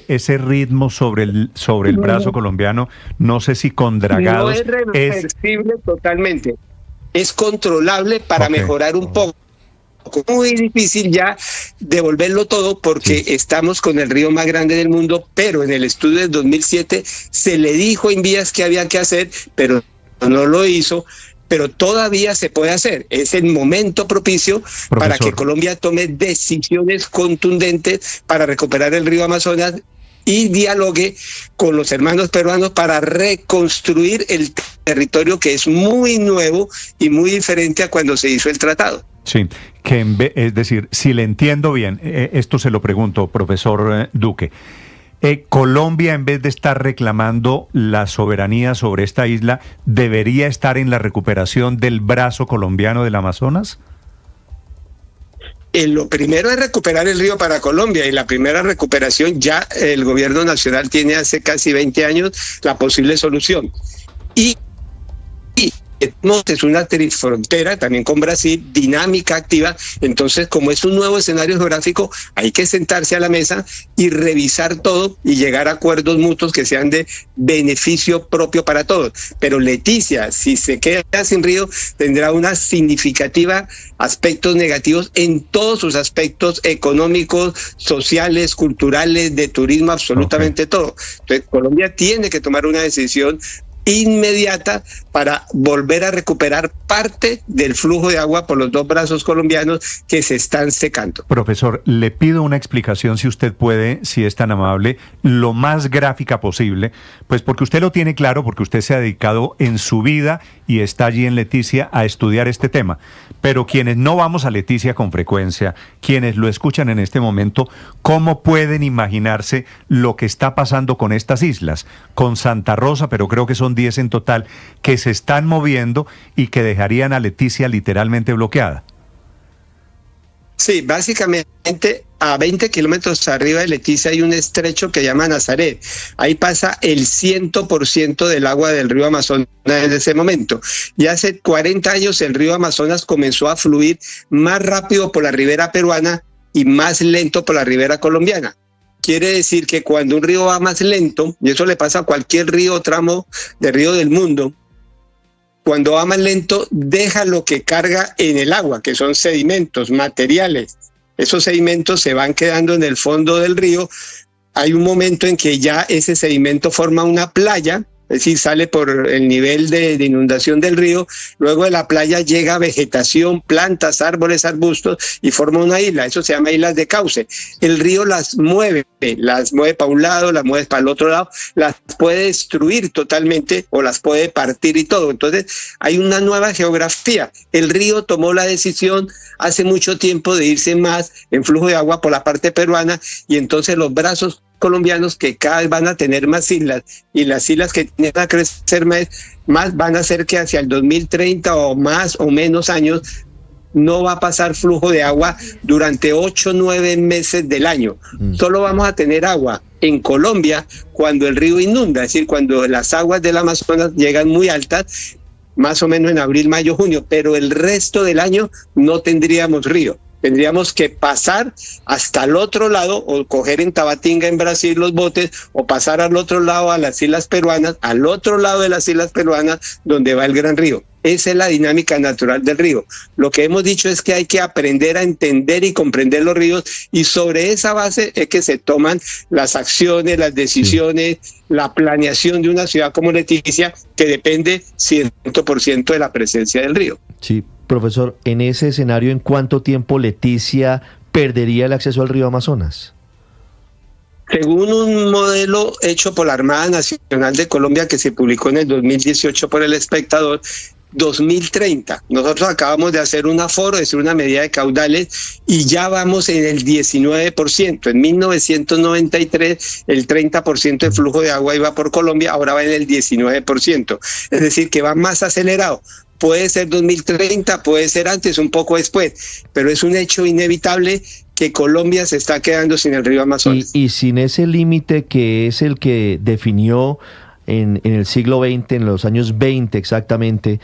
Ese ritmo sobre el brazo colombiano, no sé si con dragados... No es reversible totalmente, es controlable para mejorar un poco. Muy difícil ya devolverlo todo porque estamos con el río más grande del mundo, pero en el estudio del 2007 se le dijo a Invías que había que hacer, pero no lo hizo. Pero todavía se puede hacer. Es el momento propicio para que Colombia tome decisiones contundentes para recuperar el río Amazonas y dialogue con los hermanos peruanos para reconstruir el territorio que es muy nuevo y muy diferente a cuando se hizo el tratado. Sí, es decir, si le entiendo bien, esto se lo pregunto, profesor Duque, Colombia, en vez de estar reclamando la soberanía sobre esta isla, ¿debería estar en la recuperación del brazo colombiano del Amazonas? Lo primero es recuperar el río para Colombia, y la primera recuperación ya el gobierno nacional tiene hace casi 20 años la posible solución. Y es una trifrontera también con Brasil, dinámica, activa. Entonces, como es un nuevo escenario geográfico, hay que sentarse a la mesa y revisar todo y llegar a acuerdos mutuos que sean de beneficio propio para todos. Pero Leticia, si se queda sin río, tendrá una significativa aspectos negativos en todos sus aspectos económicos, sociales, culturales, de turismo, absolutamente todo. Entonces, Colombia tiene que tomar una decisión inmediata para volver a recuperar parte del flujo de agua por los 2 brazos colombianos que se están secando. Profesor, le pido una explicación, si usted puede, si es tan amable, lo más gráfica posible, pues porque usted lo tiene claro, porque usted se ha dedicado en su vida y está allí en Leticia a estudiar este tema. Pero quienes no vamos a Leticia con frecuencia, quienes lo escuchan en este momento, ¿cómo pueden imaginarse lo que está pasando con estas islas? Con Santa Rosa, pero creo que son 10 en total, que se están moviendo y que dejarían a Leticia literalmente bloqueada. Sí, básicamente a 20 kilómetros arriba de Leticia hay un estrecho que llama Nazaret. Ahí pasa el 100% del agua del río Amazonas en ese momento. Y hace 40 años el río Amazonas comenzó a fluir más rápido por la ribera peruana y más lento por la ribera colombiana. Quiere decir que cuando un río va más lento, y eso le pasa a cualquier río o tramo de río del mundo, cuando va más lento deja lo que carga en el agua, que son sedimentos, materiales. Esos sedimentos se van quedando en el fondo del río. Hay un momento en que ya ese sedimento forma una playa, es decir, sale por el nivel de inundación del río. Luego de la playa llega vegetación, plantas, árboles, arbustos y forma una isla. Eso se llama islas de cauce. El río las mueve para un lado, las mueve para el otro lado, las puede destruir totalmente o las puede partir y todo. Entonces hay una nueva geografía. El río tomó la decisión hace mucho tiempo de irse más en flujo de agua por la parte peruana, y entonces los brazos colombianos que cada vez van a tener más islas, y las islas que tienen a crecer más van a hacer que hacia el 2030 o más o menos años no va a pasar flujo de agua durante 8 o 9 meses del año. Solo vamos a tener agua en Colombia cuando el río inunda, es decir, cuando las aguas del Amazonas llegan muy altas, más o menos en abril, mayo, junio, pero el resto del año no tendríamos río. Tendríamos que pasar hasta el otro lado, o coger en Tabatinga, en Brasil, los botes, o pasar al otro lado, a las islas peruanas, al otro lado de las islas peruanas, donde va el gran río. Esa es la dinámica natural del río. Lo que hemos dicho es que hay que aprender a entender y comprender los ríos, y sobre esa base es que se toman las acciones, las decisiones, la planeación de una ciudad como Leticia, que depende 100% de la presencia del río. Sí, profesor, en ese escenario, ¿en cuánto tiempo Leticia perdería el acceso al río Amazonas? Según un modelo hecho por la Armada Nacional de Colombia, que se publicó en el 2018 por El Espectador, 2030. Nosotros acabamos de hacer un aforo, es decir, una medida de caudales, y ya vamos en el 19%. En 1993 el 30% de flujo de agua iba por Colombia, ahora va en el 19%. Es decir, que va más acelerado. Puede ser 2030, puede ser antes, un poco después, pero es un hecho inevitable que Colombia se está quedando sin el río Amazonas. Y sin ese límite que es el que definió en el siglo XX, en los años 20 exactamente,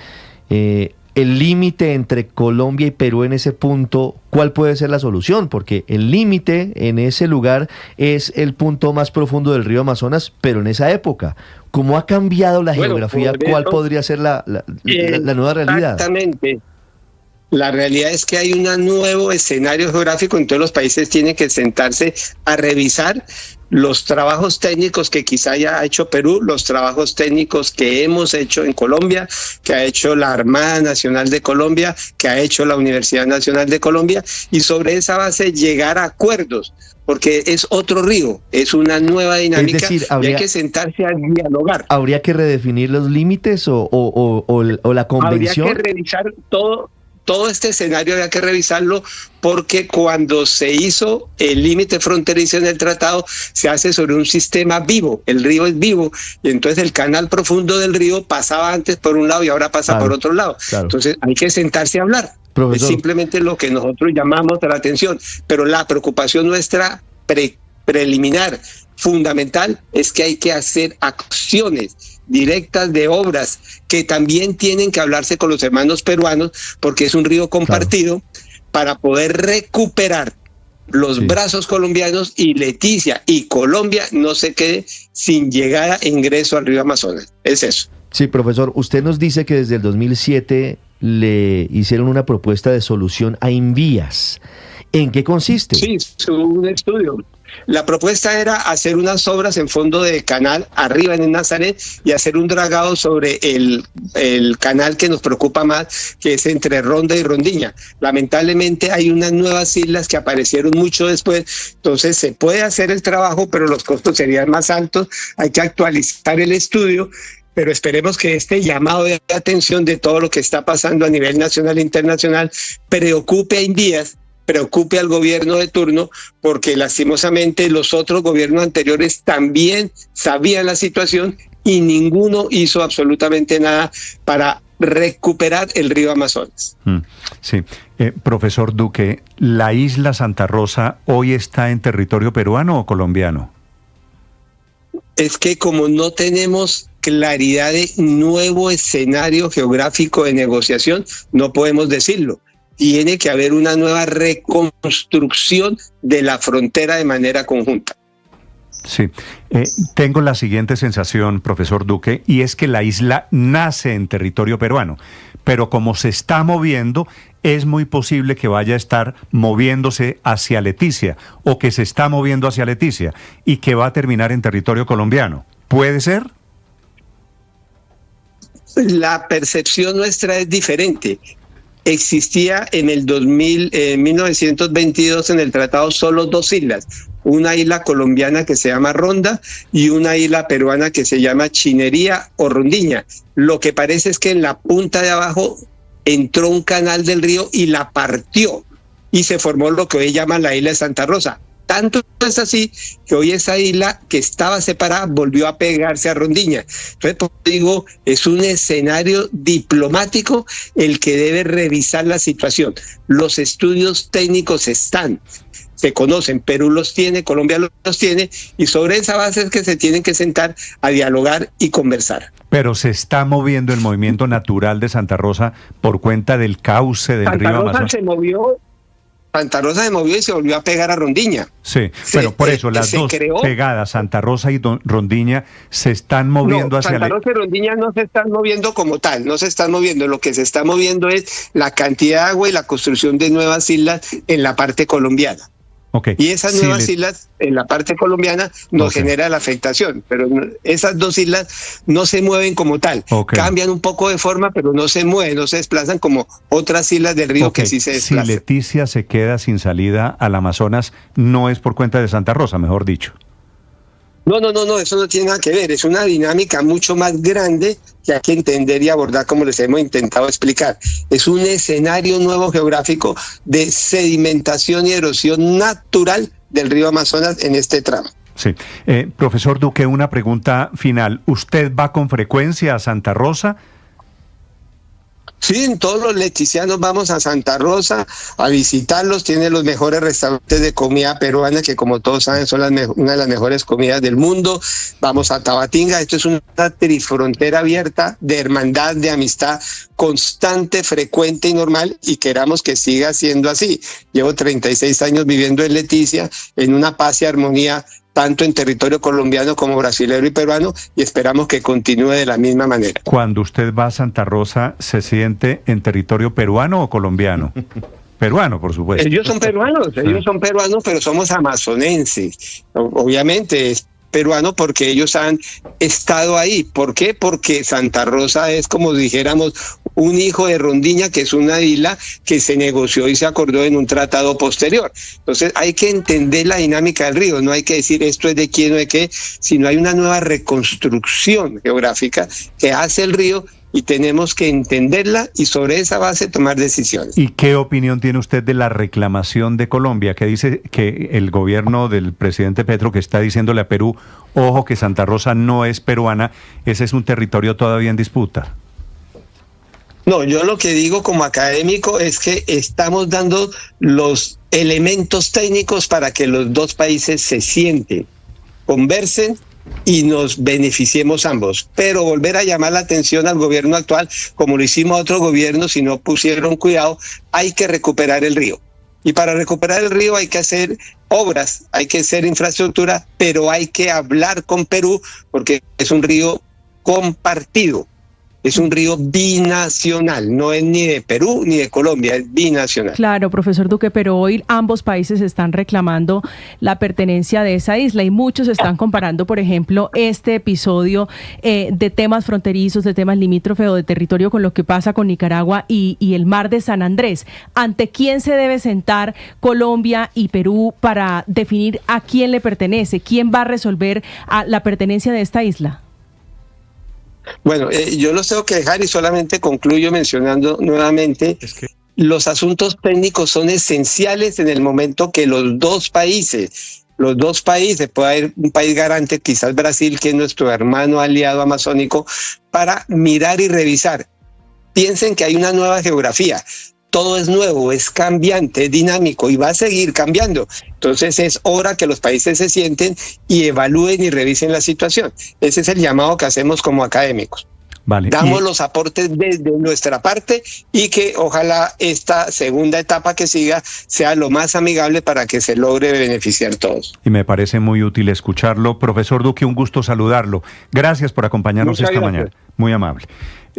el límite entre Colombia y Perú en ese punto, ¿cuál puede ser la solución? Porque el límite en ese lugar es el punto más profundo del río Amazonas, pero en esa época, ¿cómo ha cambiado la geografía? ¿Cuál podría ser la nueva realidad? Exactamente. La realidad es que hay un nuevo escenario geográfico, en todos los países tienen que sentarse a revisar los trabajos técnicos que quizá haya hecho Perú, los trabajos técnicos que hemos hecho en Colombia, que ha hecho la Armada Nacional de Colombia, que ha hecho la Universidad Nacional de Colombia, y sobre esa base llegar a acuerdos, porque es otro río, es una nueva dinámica, es decir, y hay que sentarse a dialogar. ¿Habría que redefinir los límites o la convención? Habría que revisar todo este escenario, había que revisarlo, porque cuando se hizo el límite fronterizo en el tratado, se hace sobre un sistema vivo, el río es vivo, y entonces el canal profundo del río pasaba antes por un lado y ahora pasa por otro lado. Entonces hay que sentarse a hablar. Profesor. Es simplemente lo que nosotros llamamos la atención, pero la preocupación nuestra preliminar, fundamental, es que hay que hacer acciones directas de obras que también tienen que hablarse con los hermanos peruanos, porque es un río compartido, para poder recuperar los brazos colombianos, y Leticia y Colombia no se quede sin llegada e ingreso al río Amazonas. Es eso. Sí, profesor, usted nos dice que desde el 2007 le hicieron una propuesta de solución a Invías. ¿En qué consiste? Sí, es un estudio. La propuesta era hacer unas obras en fondo de canal arriba en el Nazaret y hacer un dragado sobre el canal que nos preocupa más, que es entre Ronda y Rondiña. Lamentablemente hay unas nuevas islas que aparecieron mucho después, entonces se puede hacer el trabajo, pero los costos serían más altos. Hay que actualizar el estudio, pero esperemos que este llamado de atención de todo lo que está pasando a nivel nacional e internacional preocupe a Invías, preocupe al gobierno de turno, porque lastimosamente los otros gobiernos anteriores también sabían la situación y ninguno hizo absolutamente nada para recuperar el río Amazonas. Sí, profesor Duque, ¿la isla Santa Rosa hoy está en territorio peruano o colombiano? Es que como no tenemos claridad de nuevo escenario geográfico de negociación, no podemos decirlo. Tiene que haber una nueva reconstrucción de la frontera de manera conjunta. Sí, tengo la siguiente sensación, profesor Duque, y es que la isla nace en territorio peruano, pero como se está moviendo, es muy posible que vaya a estar moviéndose hacia Leticia, o que se está moviendo hacia Leticia, y que va a terminar en territorio colombiano. ¿Puede ser? La percepción nuestra es diferente. Existía en el 1922 en el tratado solo 2 islas, una isla colombiana que se llama Ronda y una isla peruana que se llama Chinería o Rondiña. Lo que parece es que en la punta de abajo entró un canal del río y la partió, y se formó lo que hoy llaman la isla de Santa Rosa. Tanto es así que hoy esa isla que estaba separada volvió a pegarse a Rondiña. Entonces, por eso digo, es un escenario diplomático el que debe revisar la situación. Los estudios técnicos se conocen, Perú los tiene, Colombia los tiene, y sobre esa base es que se tienen que sentar a dialogar y conversar. Pero se está moviendo el movimiento natural de Santa Rosa por cuenta del cauce del río Amazonas. Santa Rosa se movió y se volvió a pegar a Rondiña. Sí, bueno, por eso las dos pegadas, Santa Rosa y Rondiña, se están moviendo hacia Santa Rosa y Rondiña no se están moviendo como tal, no se están moviendo. Lo que se está moviendo es la cantidad de agua y la construcción de nuevas islas en la parte colombiana. Okay. Y esas nuevas islas en la parte colombiana nos genera la afectación, pero esas dos islas no se mueven como tal. Cambian un poco de forma, pero no se mueven, no se desplazan como otras islas del río que sí se desplazan. Si Leticia se queda sin salida al Amazonas, no es por cuenta de Santa Rosa, mejor dicho. No, eso no tiene nada que ver, es una dinámica mucho más grande que hay que entender y abordar como les hemos intentado explicar. Es un escenario nuevo geográfico de sedimentación y erosión natural del río Amazonas en este tramo. Sí. Profesor Duque, una pregunta final. ¿Usted va con frecuencia a Santa Rosa? Sí, todos los leticianos vamos a Santa Rosa a visitarlos, tiene los mejores restaurantes de comida peruana que como todos saben son una de las mejores comidas del mundo. Vamos a Tabatinga, esto es una trifrontera abierta de hermandad, de amistad constante, frecuente y normal, y queramos que siga siendo así. Llevo 36 años viviendo en Leticia en una paz y armonía tanto en territorio colombiano como brasilero y peruano, y esperamos que continúe de la misma manera. Cuando usted va a Santa Rosa, ¿se siente en territorio peruano o colombiano? Peruano, por supuesto. Ellos son peruanos, pero somos amazonenses. Obviamente es peruano porque ellos han estado ahí. ¿Por qué? Porque Santa Rosa es, como dijéramos, un hijo de Rondiña, que es una isla que se negoció y se acordó en un tratado posterior. Entonces hay que entender la dinámica del río, no hay que decir esto es de quién o de qué, sino hay una nueva reconstrucción geográfica que hace el río y tenemos que entenderla y sobre esa base tomar decisiones. ¿Y qué opinión tiene usted de la reclamación de Colombia, que dice que el gobierno del presidente Petro, que está diciéndole a Perú, ojo que Santa Rosa no es peruana, ese es un territorio todavía en disputa? No, yo lo que digo como académico es que estamos dando los elementos técnicos para que los dos países se sienten, conversen y nos beneficiemos ambos. Pero volver a llamar la atención al gobierno actual, como lo hicimos a otros gobiernos, si no pusieron cuidado, hay que recuperar el río. Y para recuperar el río hay que hacer obras, hay que hacer infraestructura, pero hay que hablar con Perú porque es un río compartido. Es un río binacional, no es ni de Perú ni de Colombia, es binacional. Claro, profesor Duque, pero hoy ambos países están reclamando la pertenencia de esa isla y muchos están comparando, por ejemplo, este episodio de temas fronterizos, de temas limítrofes o de territorio con lo que pasa con Nicaragua y el mar de San Andrés. ¿Ante quién se debe sentar Colombia y Perú para definir a quién le pertenece? ¿Quién va a resolver la pertenencia de esta isla? Bueno, yo los tengo que dejar y solamente concluyo mencionando nuevamente los asuntos técnicos son esenciales en el momento que los dos países, puede haber un país garante, quizás Brasil, que es nuestro hermano aliado amazónico, para mirar y revisar. Piensen que hay una nueva geografía. Todo es nuevo, es cambiante, es dinámico y va a seguir cambiando. Entonces es hora que los países se sienten y evalúen y revisen la situación. Ese es el llamado que hacemos como académicos. Vale. Damos los aportes desde nuestra parte y que ojalá esta segunda etapa que siga sea lo más amigable para que se logre beneficiar todos. Y me parece muy útil escucharlo. Profesor Duque, un gusto saludarlo. Gracias por acompañarnos esta mañana. Muy amable.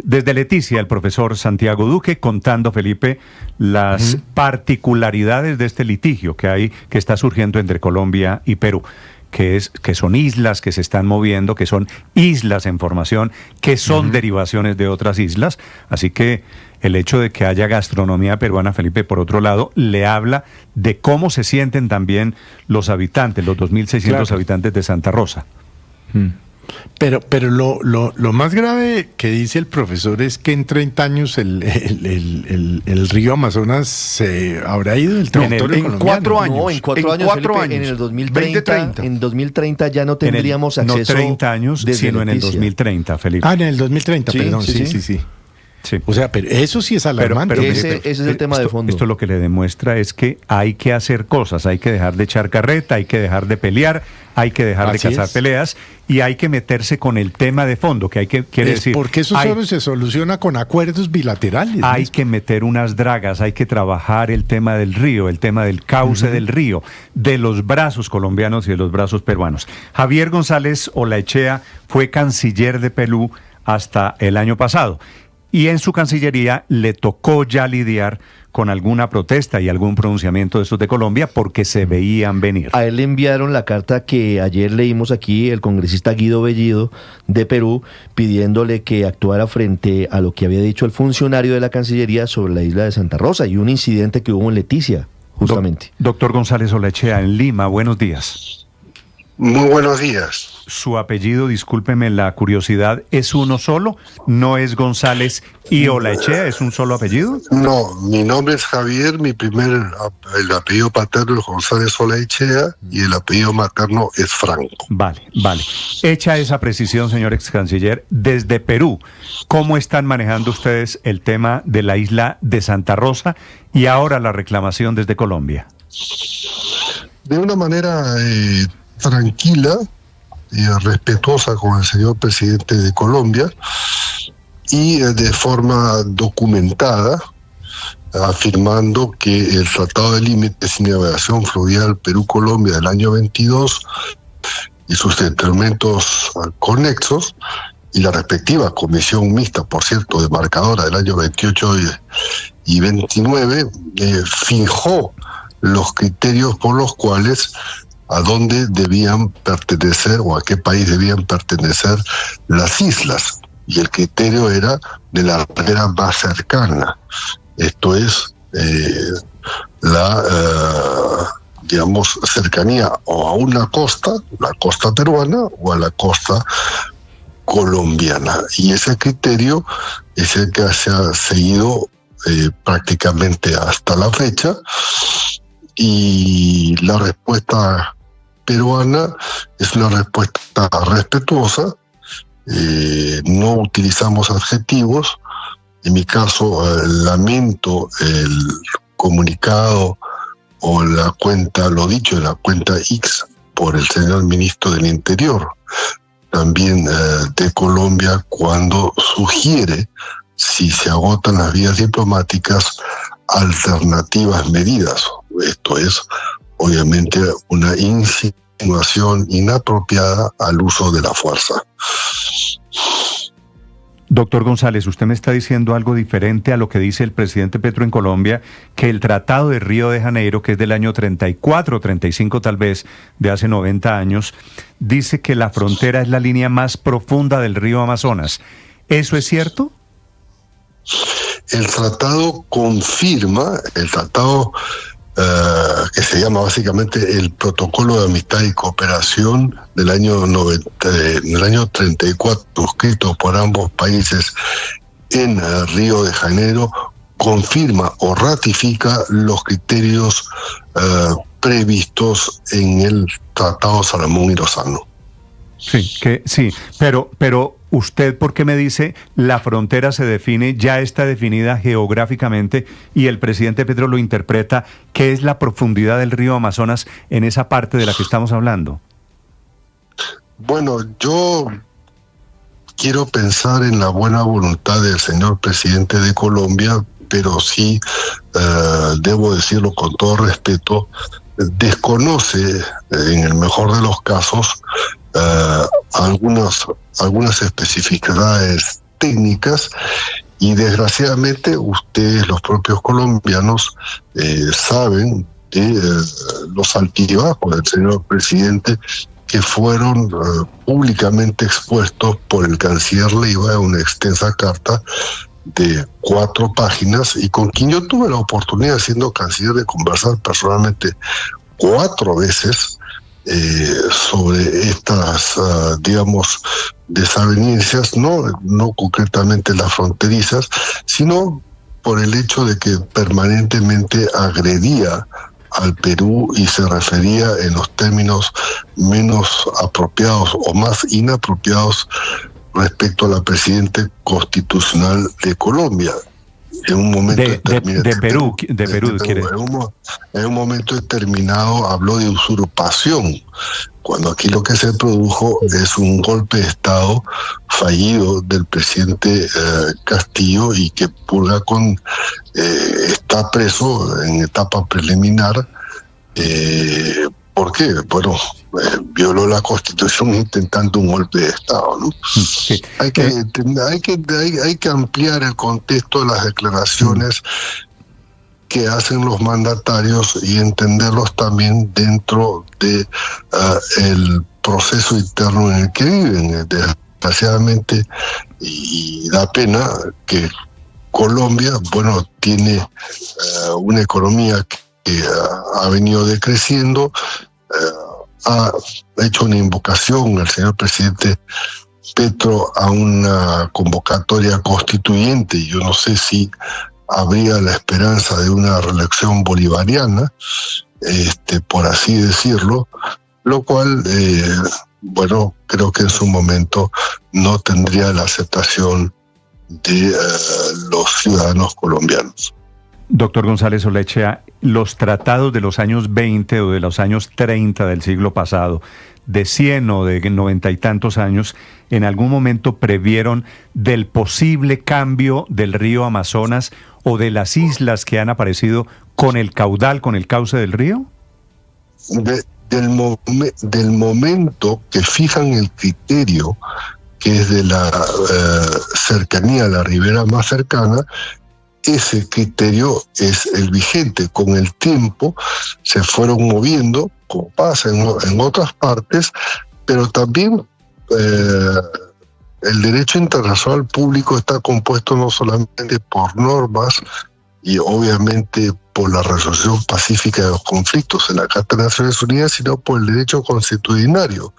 Desde Leticia, el profesor Santiago Duque contando, Felipe, las particularidades de este litigio que está surgiendo entre Colombia y Perú, que son islas que se están moviendo, que son islas en formación, que son derivaciones de otras islas. Así que el hecho de que haya gastronomía peruana, Felipe, por otro lado, le habla de cómo se sienten también los habitantes, los 2.600 habitantes de Santa Rosa. Pero lo más grave que dice el profesor es que en 30 años el río Amazonas se habrá ido del territorio colombiano. 4 años. No, en 4 años, Felipe, en el 2030, en 2030 ya no tendríamos acceso. No 30 años, sino en el 2030, Felipe. En el 2030, sí, perdón, sí. O sea, pero eso sí es alarmante. Pero ese es el tema de fondo. Esto lo que le demuestra es que hay que hacer cosas, hay que dejar de echar carreta, hay que dejar de pelear, hay que dejar de cazar peleas y hay que meterse con el tema de fondo, que quiere decir... Porque eso solo se soluciona con acuerdos bilaterales. Hay que meter unas dragas, hay que trabajar el tema del río, el tema del cauce del río, de los brazos colombianos y de los brazos peruanos. Javier González Olaechea fue canciller de Perú hasta el año pasado. Y en su Cancillería le tocó ya lidiar con alguna protesta y algún pronunciamiento de estos de Colombia porque se veían venir. A él le enviaron la carta que ayer leímos aquí, el congresista Guido Bellido de Perú, pidiéndole que actuara frente a lo que había dicho el funcionario de la Cancillería sobre la isla de Santa Rosa y un incidente que hubo en Leticia, justamente. Doctor González Olaechea, en Lima, buenos días. Muy buenos días. Su apellido, discúlpeme la curiosidad, ¿es uno solo? ¿No es González y Olaechea? ¿Es un solo apellido? No, mi nombre es Javier, el apellido paterno es González Olaechea y el apellido materno es Franco. Vale. Hecha esa precisión, señor ex canciller, desde Perú, ¿cómo están manejando ustedes el tema de la isla de Santa Rosa y ahora la reclamación desde Colombia? De una manera tranquila y respetuosa con el señor presidente de Colombia y de forma documentada, afirmando que el Tratado de Límites y Navegación Fluvial Perú-Colombia del año 22 y sus instrumentos conexos y la respectiva comisión mixta, por cierto, demarcadora del año 28 y 29, fijó los criterios por los cuales a dónde debían pertenecer o a qué país debían pertenecer las islas. Y el criterio era de la ribera más cercana. Esto es digamos, cercanía o a una costa, la costa peruana, o a la costa colombiana. Y ese criterio es el que se ha seguido prácticamente hasta la fecha. Y la respuesta peruana es una respuesta respetuosa, no utilizamos adjetivos. En mi caso, lamento el comunicado o la cuenta, lo dicho en la cuenta X por el señor ministro del Interior, también de Colombia, cuando sugiere, si se agotan las vías diplomáticas, alternativas medidas. Esto es, obviamente, una insinuación inapropiada al uso de la fuerza. Doctor González, usted me está diciendo algo diferente a lo que dice el presidente Petro en Colombia, que el Tratado de Río de Janeiro, que es del año 34, 35 tal vez, de hace 90 años, dice que la frontera es la línea más profunda del río Amazonas. ¿Eso es cierto? El tratado confirma, que se llama básicamente el Protocolo de Amistad y Cooperación del año 34, suscrito por ambos países en Río de Janeiro, confirma o ratifica los criterios previstos en el Tratado Salomón y Lozano. Sí, pero usted, ¿por qué me dice la frontera se define, ya está definida geográficamente y el presidente Petro lo interpreta? ¿Qué es la profundidad del río Amazonas en esa parte de la que estamos hablando? Bueno, yo quiero pensar en la buena voluntad del señor presidente de Colombia, pero sí, debo decirlo con todo respeto, desconoce, en el mejor de los casos, algunas especificidades técnicas, y desgraciadamente ustedes, los propios colombianos, saben de los altibajos del señor presidente, que fueron públicamente expuestos por el canciller Leiva en una extensa carta de 4 páginas, y con quien yo tuve la oportunidad, siendo canciller, de conversar personalmente 4 veces, sobre estas, digamos, desavenencias, no concretamente las fronterizas, sino por el hecho de que permanentemente agredía al Perú y se refería en los términos menos apropiados o más inapropiados respecto a la presidenta constitucional de Colombia. En un momento Perú, quiere. En un momento determinado habló de usurpación, cuando aquí lo que se produjo es un golpe de Estado fallido del presidente Castillo, y que purga está preso en etapa preliminar. ¿Por qué? Bueno, violó la Constitución intentando un golpe de Estado, ¿no? Sí. Hay que ampliar el contexto de las declaraciones que hacen los mandatarios y entenderlos también dentro de el proceso interno en el que viven. Desgraciadamente, y da pena que Colombia, bueno, tiene una economía que ha venido decreciendo. Ha hecho una invocación el señor presidente Petro a una convocatoria constituyente. Yo no sé si habría la esperanza de una reelección bolivariana, por así decirlo, lo cual, bueno, creo que en su momento no tendría la aceptación de los ciudadanos colombianos. Doctor González Olechea, los tratados de los años 20 o de los años 30 del siglo pasado, de 100 o de 90 y tantos años, ¿en algún momento previeron del posible cambio del río Amazonas o de las islas que han aparecido con el caudal, con el cauce del río? Del momento que fijan el criterio, que es de la cercanía a la ribera más cercana, ese criterio es el vigente. Con el tiempo se fueron moviendo, como pasa en otras partes, pero también el derecho internacional público está compuesto no solamente por normas y obviamente por la resolución pacífica de los conflictos en la Carta de Naciones Unidas, sino por el derecho consuetudinario.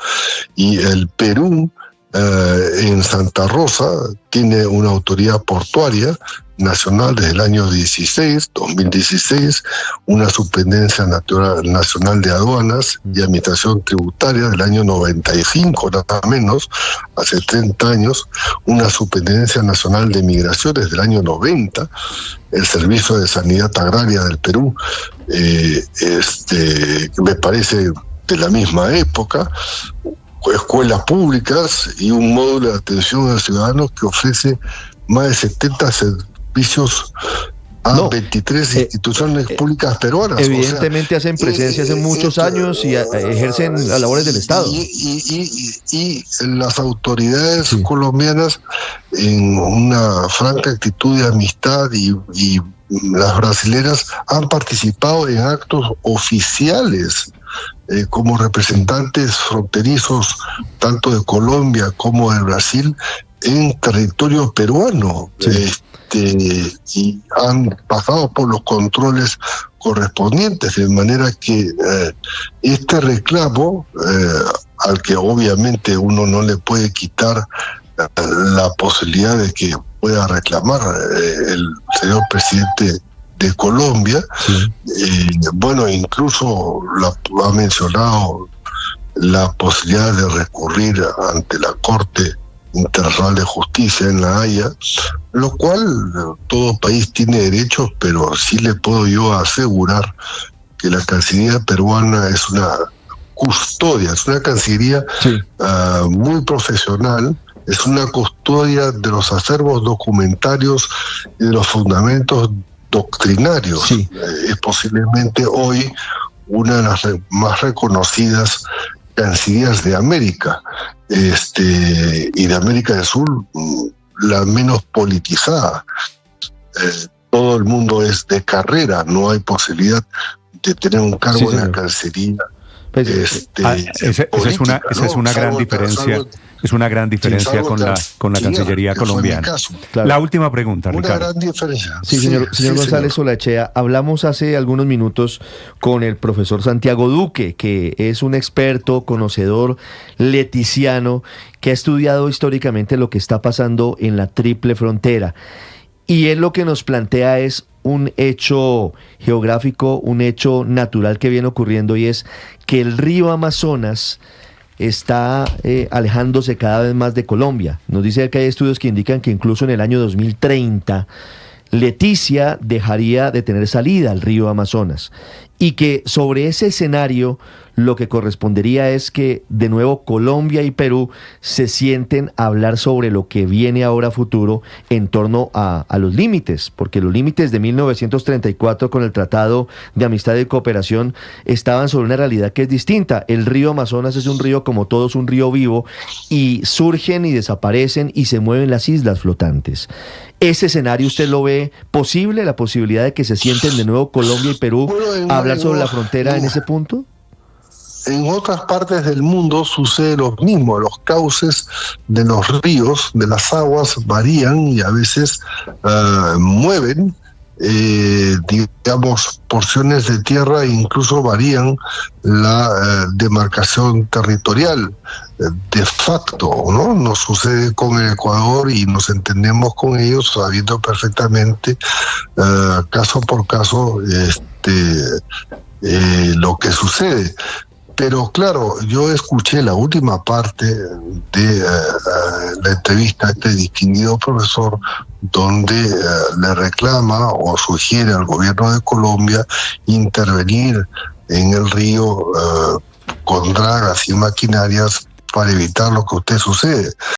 Y el Perú, en Santa Rosa, tiene una autoridad portuaria nacional desde el año 2016, una superintendencia nacional de aduanas y administración tributaria del año 95, nada menos, hace 30 años, una superintendencia nacional de migraciones del año 90, el Servicio de Sanidad Agraria del Perú, me parece de la misma época, escuelas públicas y un módulo de atención a ciudadanos que ofrece más de 70 servicios a 23 instituciones públicas peruanas. Evidentemente hacen presencia hace muchos años y ejercen las labores del Estado. Y las autoridades colombianas, en una franca actitud de amistad, y las brasileras han participado en actos oficiales como representantes fronterizos tanto de Colombia como de Brasil en territorio peruano. Y han pasado por los controles correspondientes, de manera que este reclamo, al que obviamente uno no le puede quitar la posibilidad de que pueda reclamar el señor presidente de Colombia, bueno, incluso ha mencionado la posibilidad de recurrir ante la Corte Internacional de Justicia en La Haya, lo cual todo país tiene derechos, pero sí le puedo yo asegurar que la Cancillería peruana es una custodia, es una Cancillería muy profesional, es una custodia de los acervos documentarios y de los fundamentos doctrinarios. Es posiblemente hoy una de las más reconocidas cancillerías de América, y de América del Sur la menos politizada. Todo el mundo es de carrera, no hay posibilidad de tener un cargo en la Cancillería Pues, esa es una gran diferencia. Es una gran diferencia con la Cancillería colombiana. Claro. La última pregunta, Una Ricardo. gran diferencia. Sí, señor González Solachea, hablamos hace algunos minutos con el profesor Santiago Duque, que es un experto, conocedor leticiano, que ha estudiado históricamente lo que está pasando en la triple frontera. Y él lo que nos plantea es un hecho geográfico, un hecho natural que viene ocurriendo, y es que el río Amazonas está alejándose cada vez más de Colombia. Nos dice que hay estudios que indican que incluso en el año 2030 Leticia dejaría de tener salida al río Amazonas, y que sobre ese escenario lo que correspondería es que de nuevo Colombia y Perú se sienten a hablar sobre lo que viene ahora futuro en torno a los límites, porque los límites de 1934 con el Tratado de Amistad y Cooperación estaban sobre una realidad que es distinta. El río Amazonas es un río como todos, un río vivo, y surgen y desaparecen y se mueven las islas flotantes. ¿Ese escenario usted lo ve posible, la posibilidad de que se sienten de nuevo Colombia y Perú a hablar sobre la frontera en ese punto? En otras partes del mundo sucede lo mismo. Los cauces de los ríos, de las aguas, varían y a veces mueven, digamos, porciones de tierra e incluso varían la demarcación territorial. De facto, ¿no? Nos sucede con el Ecuador y nos entendemos con ellos sabiendo perfectamente, caso por caso, lo que sucede. Pero claro, yo escuché la última parte de la entrevista a este distinguido profesor, donde le reclama o sugiere al gobierno de Colombia intervenir en el río con dragas y maquinarias para evitar lo que usted sucede.